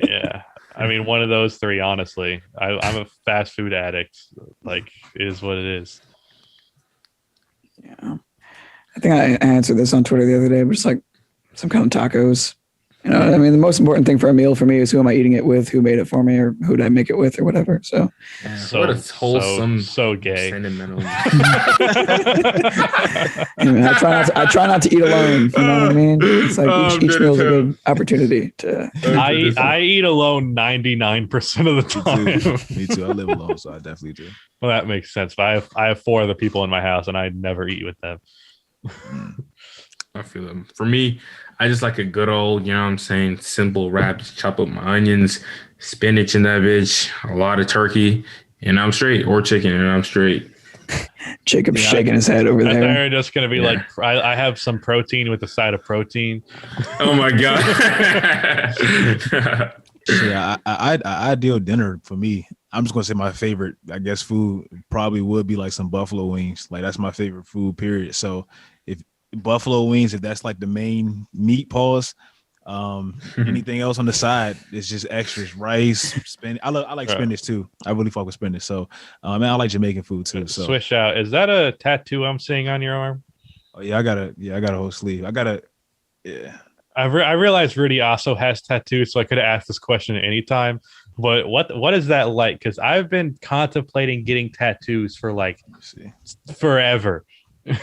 Yeah. I mean, one of those three, honestly. I'm a fast food addict. Like, it is what it is. Yeah. I think I answered this on Twitter the other day, but just like some kind of tacos. You know, I mean, the most important thing for a meal for me is who am I eating it with, who made it for me, or who did I make it with, or whatever. So, what a wholesome, so gay, sentimental. I try not to eat alone. You know what I mean? It's like each meal is a good opportunity to. I eat alone 99% of the time. Me too. I live alone, so I definitely do. Well, that makes sense. But I have 4 other people in my house, and I never eat with them. I feel them. For me, I just like a good old, you know what I'm saying, simple wrap. Just chop up my onions, spinach in that bitch, a lot of turkey, and I'm straight, or chicken, and I'm straight. Jacob's shaking his head over there. They're just going to be like, I have some protein with a side of protein. Oh, my God. Yeah, ideal dinner for me. I'm just going to say my favorite, I guess, food probably would be like some buffalo wings. Like, that's my favorite food, period. So if buffalo wings, if that's like the main meat pause, anything else on the side is just extras. Rice, spinach. I like spinach too. I really fuck with spinach. So I like Jamaican food too. So Swish out. Is that a tattoo I'm seeing on your arm? Oh yeah, I got a whole sleeve. I realized Rudy also has tattoos, so I could have asked this question at any time. But what is that like? Because I've been contemplating getting tattoos for like forever.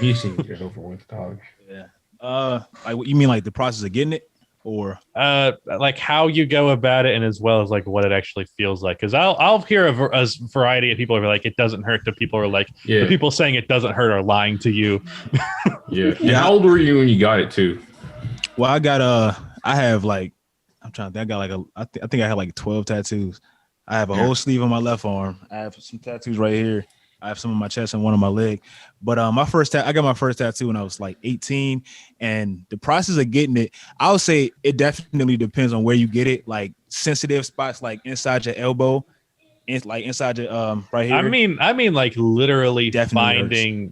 You seem to get over with, dog. Yeah. Like you mean like the process of getting it, or like how you go about it, and as well as like what it actually feels like. Because I'll hear a variety of people who are like it doesn't hurt. To people who are like the people saying it doesn't hurt are lying to you. Yeah. How old were you when you got it too? Well, I have like, I'm trying to think. I got like I think I had like 12 tattoos. I have a whole sleeve on my left arm. I have some tattoos right here. I have some on my chest and one on my leg. But I got my first tattoo when I was like 18. And the process of getting it, I would say it definitely depends on where you get it. Like sensitive spots, like inside your elbow, like inside your right here. I mean, like literally Definitely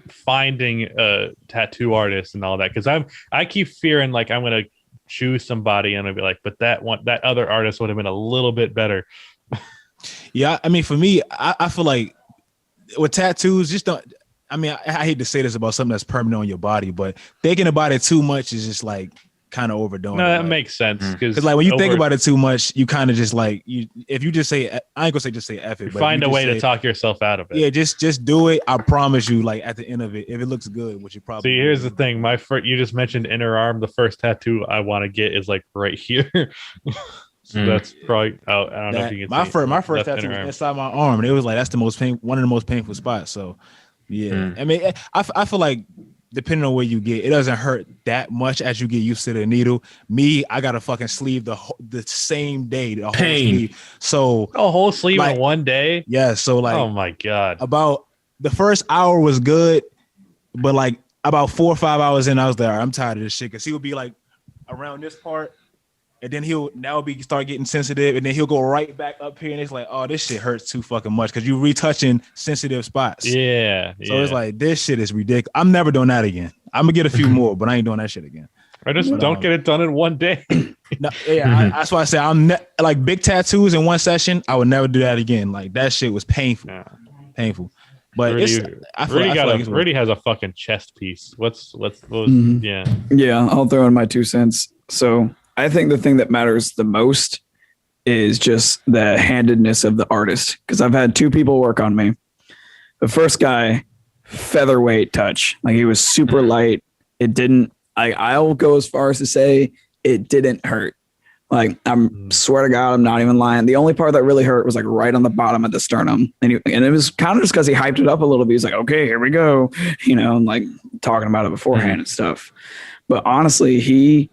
finding a tattoo artist and all that. Because I keep fearing like I'm gonna choose somebody and I'll be like, but that other artist would have been a little bit better. Yeah, I mean, for me, I feel like with tattoos, just don't. I mean, I hate to say this about something that's permanent on your body, but thinking about it too much is just like kind of overdoing. No, that like, makes sense because like when you think about it too much, you kind of just like if you just say, I ain't gonna say just say F it, but find a way to talk yourself out of it. Yeah, just do it. I promise you, like at the end of it, if it looks good, which you probably see. Here's the thing, you just mentioned inner arm. The first tattoo I want to get is like right here. So that's probably. Oh, I don't know if you can see. My first tattoo was inside my arm, and it was like that's one of the most painful spots. So, yeah, I mean, I feel like depending on where you get, it doesn't hurt that much as you get used to the needle. Me, I got a fucking sleeve the same day, the whole sleeve. So a whole sleeve in one day. Yeah. So like, oh my god. About the first hour was good, but like about 4 or 5 hours in, I was like, all right, I'm tired of this shit. Cause he would be like around this part. And then he'll start getting sensitive, and then he'll go right back up here, and it's like, oh, this shit hurts too fucking much because you're retouching sensitive spots. Yeah. So it's like this shit is ridiculous. I'm never doing that again. I'm gonna get a few more, but I ain't doing that shit again. I just don't get it done in one day. No, yeah, that's why I say like big tattoos in one session. I would never do that again. Like that shit was painful, painful. But Rudy has a fucking chest piece. Yeah, I'll throw in my 2 cents. So I think the thing that matters the most is just the handedness of the artist. Because I've had 2 people work on me. The first guy, featherweight touch. Like he was super light. It didn't, I'll go as far as to say it didn't hurt. Like swear to God, I'm not even lying. The only part that really hurt was like right on the bottom of the sternum. And it was kind of just because he hyped it up a little bit. He's like, okay, here we go. You know, and like talking about it beforehand and stuff. But honestly, he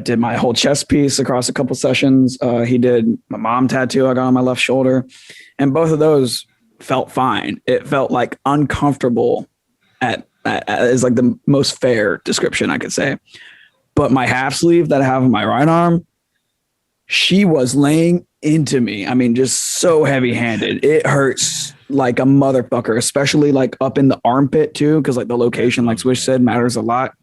did my whole chest piece across a couple sessions. He did my mom tattoo I got on my left shoulder. And both of those felt fine. It felt like uncomfortable is like the most fair description I could say. But my half sleeve that I have on my right arm, she was laying into me. I mean, just so heavy handed. It hurts like a motherfucker, especially like up in the armpit too. Cause like the location, like Swish said, matters a lot.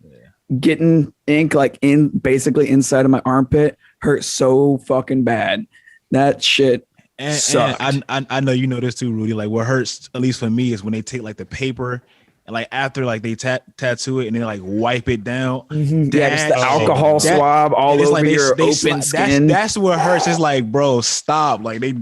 getting ink like in basically inside of my armpit hurt so fucking bad. That shit sucked. And I know you know this too, Rudy. Like what hurts, at least for me, is when they take like the paper and like after like they tattoo it and then like wipe it down. Mm-hmm. Yeah, just the alcohol swab all over like your open skin. That's what hurts. It's like, bro, stop. Like they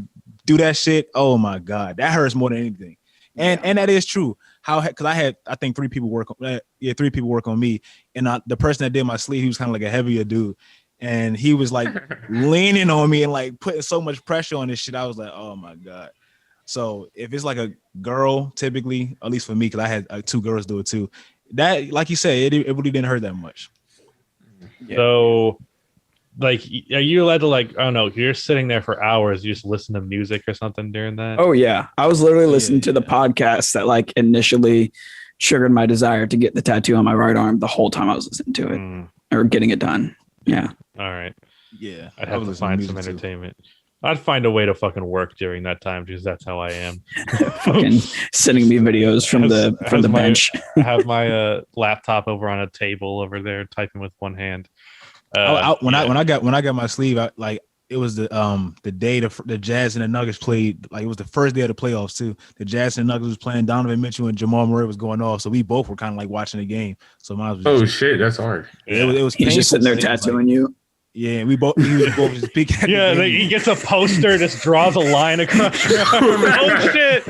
do that shit. Oh my God, that hurts more than anything. And that is true. Because I think 3 people work on 3 people work on me, and the person that did my sleeve, he was kind of like a heavier dude, and he was like leaning on me and like putting so much pressure on this shit. I was like, oh my God. So if it's like a girl, typically, at least for me, because I had 2 girls do it too, that, like you said, it really didn't hurt that much. Yeah. So, like, are you allowed to, like, I don't know, you're sitting there for hours, you just listen to music or something during that? Oh yeah, I was literally listening to the podcast that like initially triggered my desire to get the tattoo on my right arm the whole time I was listening to it or getting it done. Yeah. All right. Yeah. I'd have to find some entertainment. I'd find a way to fucking work during that time because that's how I am. Fucking sending me videos from the bench. I have my laptop over on a table over there, typing with one hand. When I got my sleeve, it was the day the Jazz and the Nuggets played. Like it was the first day of the playoffs too. The Jazz and the Nuggets was playing. Donovan Mitchell and Jamal Murray was going off, so we both were kind of like watching the game. So mine was shit, that's hard. It was. He's just sitting there tattooing you. Yeah, we both just speaking. Yeah, he gets a poster, just draws a line across your arm. Oh shit!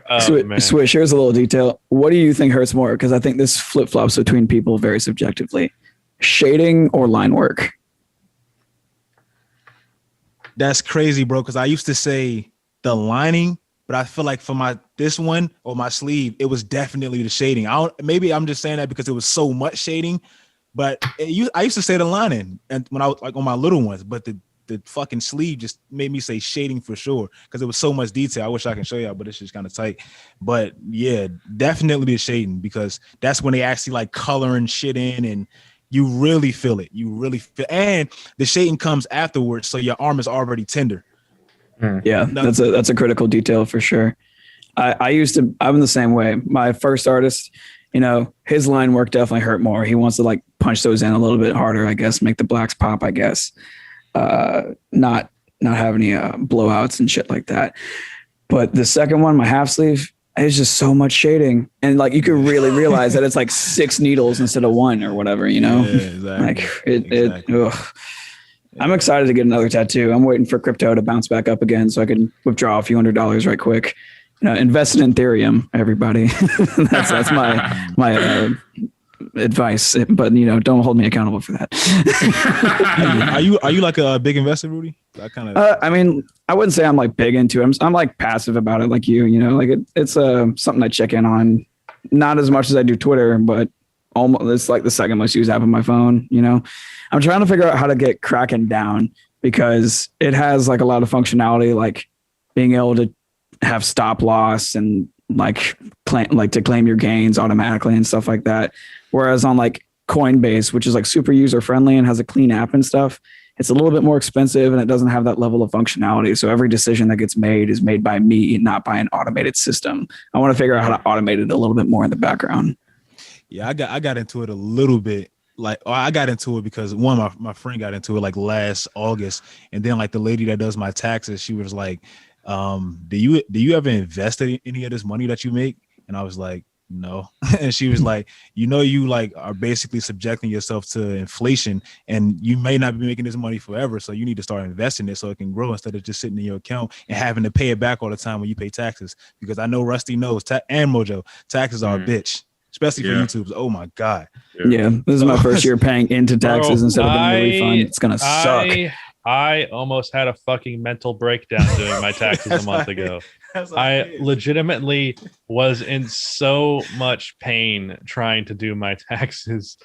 Oh. Swish, here's a little detail. What do you think hurts more? Because I think this flip flops between people very subjectively. Shading or line work? That's crazy, bro. Because I used to say the lining, but I feel like for this one or my sleeve, it was definitely the shading. Maybe I'm just saying that because it was so much shading. But I used to say the lining, and when I was like on my little ones, but the fucking sleeve just made me say shading for sure because it was so much detail. I wish I can show y'all, but it's just kind of tight. But yeah, definitely the shading because that's when they actually like coloring shit in, and you really feel it. You really feel, and the shading comes afterwards, so your arm is already tender. Yeah, that's a critical detail for sure. I'm the same way. My first artist, you know, his line work definitely hurt more. He wants to like punch those in a little bit harder, I guess, make the blacks pop, I guess. Not have any blowouts and shit like that. But the second one, my half sleeve, it's just so much shading. And like you could really realize that it's like 6 needles instead of 1 or whatever, you know? Yeah, exactly. I'm excited to get another tattoo. I'm waiting for crypto to bounce back up again so I can withdraw a few $100s right quick. You know, invest in Ethereum, everybody. that's my advice. But you know, don't hold me accountable for that. Are you like a big investor, Rudy? I mean, I wouldn't say I'm like big into it. I'm like passive about it, like you know, like it's something I check in on, not as much as I do Twitter, but almost it's like the second most used app on my phone. You know, I'm trying to figure out how to get Kraken down because it has like a lot of functionality, like being able to have stop loss and like to claim your gains automatically and stuff like that. Whereas on like Coinbase, which is like super user friendly and has a clean app and stuff, it's a little bit more expensive and it doesn't have that level of functionality. So every decision that gets made is made by me, not by an automated system. I want to figure out how to automate it a little bit more in the background. Yeah, I got into it a little bit. I got into it because my friend got into it like last August, and then like the lady that does my taxes, she was like, do you ever invest any of this money that you make? And I was like, no. And she was like, you like are basically subjecting yourself to inflation and you may not be making this money forever. So you need to start investing it so it can grow instead of just sitting in your account and having to pay it back all the time when you pay taxes. Because I know Rusty knows and Mojo, taxes are a bitch, especially for YouTubers. Oh my God. Yeah. This is my first year paying into taxes instead of getting the refund. It's going to suck. I almost had a fucking mental breakdown doing my taxes a month ago. I legitimately was in so much pain trying to do my taxes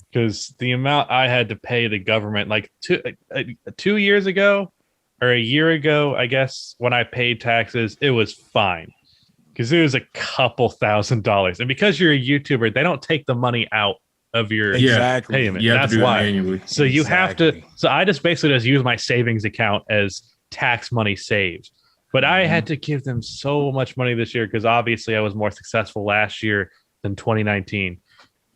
because the amount I had to pay the government, like 2 years ago or a year ago, I guess, when I paid taxes, it was fine because it was a couple $1,000s. And because you're a YouTuber, they don't take the money out of your payment. That's why. Annually. So you have to. So I just basically use my savings account as tax money saved. But I had to give them so much money this year because obviously I was more successful last year than 2019.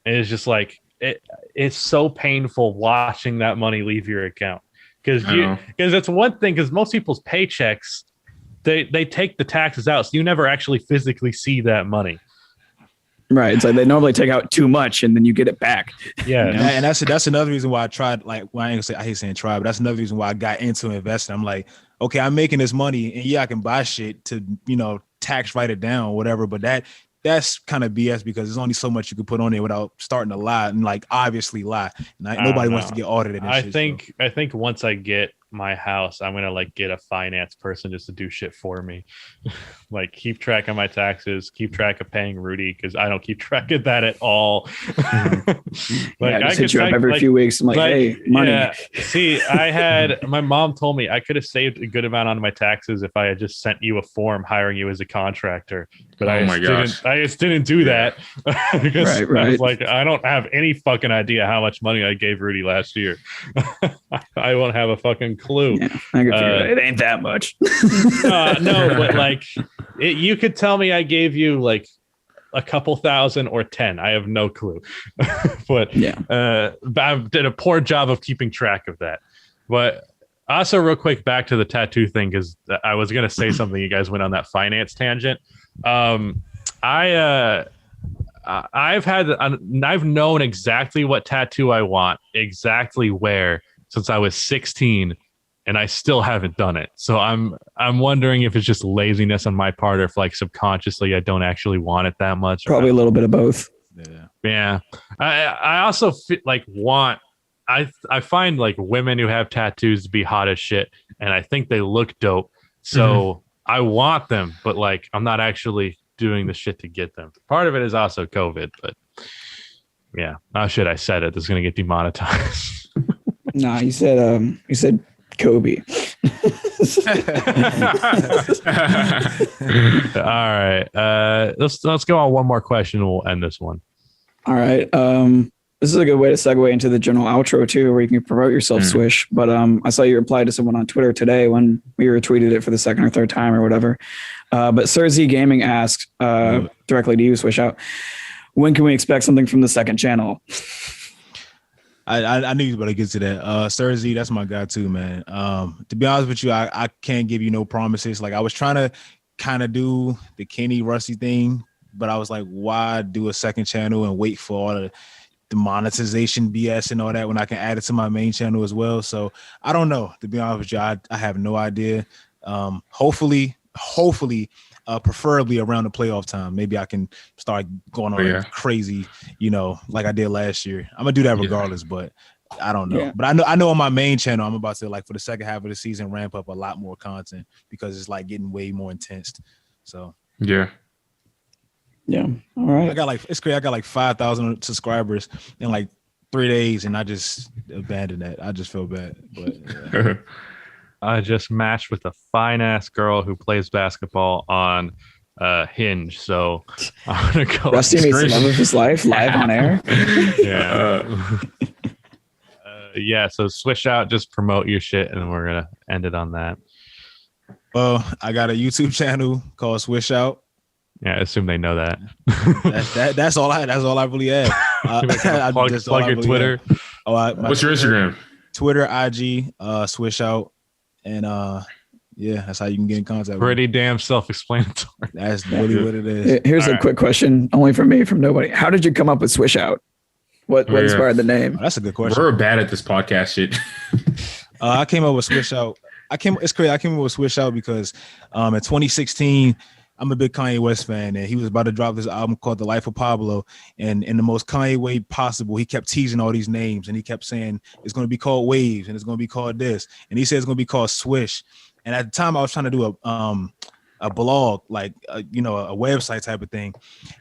And it's just like it's so painful watching that money leave your account because it's one thing because most people's paychecks they take the taxes out, so you never actually physically see that money. Right. It's like they normally take out too much and then you get it back. Yeah. And that's another reason why I tried, like, well, I hate saying try, but that's another reason why I got into investing. I'm like, okay, I'm making this money and yeah, I can buy shit to, tax write it down or whatever. But that's kind of BS because there's only so much you can put on there without starting to lie and like obviously lie. And nobody wants to get audited. And I think once I get my house, I'm gonna like get a finance person just to do shit for me. Like keep track of my taxes, keep track of paying Rudy because I don't keep track of that at all. Like I hit you up every few weeks. I'm like, hey, money. Yeah. See, my mom told me I could have saved a good amount on my taxes if I had just sent you a form hiring you as a contractor. But I just didn't do that because I was like, I don't have any fucking idea how much money I gave Rudy last year. I won't have a fucking clue. Yeah, I can figure it ain't that much. No, but like you could tell me I gave you like a couple thousand or 10. I have no clue. But I did a poor job of keeping track of that. But also real quick back to the tattoo thing because I was gonna say something. You guys went on that finance tangent. I've known exactly what tattoo I want, exactly where since I was 16, and I still haven't done it. So I'm wondering if it's just laziness on my part or if like subconsciously I don't actually want it that much. Probably a little bit of both. Yeah. I also I find like women who have tattoos to be hot as shit, and I think they look dope. So I want them, but like I'm not actually doing the shit to get them. Part of it is also COVID, but yeah. Oh shit, I said it. This is gonna get demonetized. Nah, you said Kobe. All right. Let's go on one more question and we'll end this one. All right. This is a good way to segue into the general outro too, where you can promote yourself, Swish. But I saw you reply to someone on Twitter today when we retweeted it for the second or third time or whatever. But Sir Z Gaming asked directly to you, Swish Out, when can we expect something from the second channel? I knew you were about to get to that. Sir Z, that's my guy too, man. To be honest with you, I can't give you no promises. Like I was trying to kind of do the Kenny Rusty thing, but I was like, why do a second channel and wait for all the monetization BS and all that when I can add it to my main channel as well? So I don't know. To be honest with you, I have no idea. Hopefully, preferably around the playoff time, maybe I can start going on crazy, like I did last year. I'm gonna do that regardless, but I don't know. Yeah. But I know on my main channel, I'm about to, like, for the second half of the season, ramp up a lot more content because it's like getting way more intense. So yeah. All right. I got like 5,000 subscribers in like 3 days, and I just abandoned that. I just feel bad, but. I just matched with a fine ass girl who plays basketball on Hinge, so I'm gonna go. Rusty meets the love of his life live on air. Yeah. So Swish Out, just promote your shit, and we're gonna end it on that. Well, I got a YouTube channel called Swish Out. Yeah, I assume they know that. That's all I really have. Plug your Twitter. What's your Instagram? Twitter, IG, Swish Out. And that's how you can get in contact. Pretty damn self-explanatory. That's really what it is. Here's a quick question, only from me, from nobody. How did you come up with Swish Out? What inspired the name? Oh, that's a good question. We're bad at this podcast shit. I came up with Swish Out. It's crazy. I came up with Swish Out because in 2016, I'm a big Kanye West fan, and he was about to drop this album called The Life of Pablo. And in the most Kanye way possible, he kept teasing all these names, and he kept saying it's going to be called Waves, and it's going to be called this, and he said it's going to be called Swish. And at the time, I was trying to do a blog, like a website type of thing,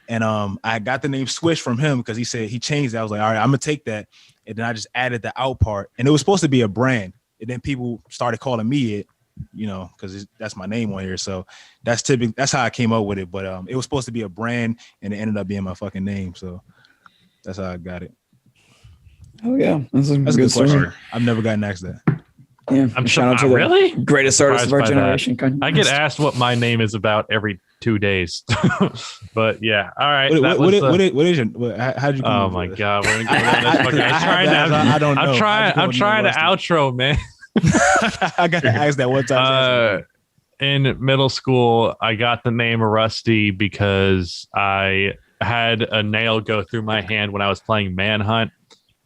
and I got the name Swish from him because he said he changed it. I was like, all right, I'm gonna take that, and then I just added the out part, and it was supposed to be a brand, and then people started calling me it. Because that's my name on here. So that's how I came up with it. But it was supposed to be a brand, and it ended up being my fucking name. So that's how I got it. Oh yeah, that's a good question. I've never gotten asked that. Yeah, I'm shout out to the greatest artist of our generation. I get asked what my name is about every 2 days. But yeah, all right. What is your? How did you? Oh my god, we're gonna go down this fucking. I don't know. I'm trying to outro, man. I got to ask that one time. In middle school, I got the name Rusty because I had a nail go through my hand when I was playing Manhunt,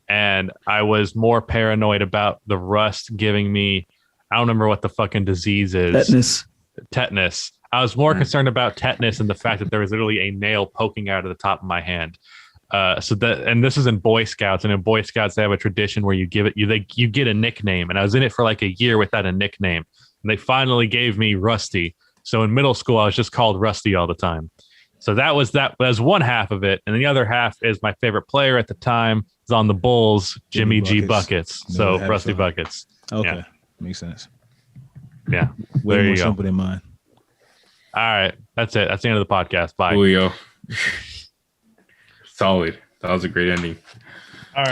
and I was more paranoid about the rust giving me, I don't remember what the fucking disease is. Tetanus. I was more concerned about tetanus and the fact that there was literally a nail poking out of the top of my hand. And this is in Boy Scouts, and in Boy Scouts they have a tradition where you get a nickname, and I was in it for like a year without a nickname, and they finally gave me Rusty. So in middle school I was just called Rusty all the time. So that was one half of it, and the other half is my favorite player at the time is on the Bulls, Jimmy G Buckets. So Rusty Buckets. Okay, yeah. Makes sense. Yeah, way more simple than mine. All right, that's it. That's the end of the podcast. Bye. Julio. Solid. That was a great ending. All right.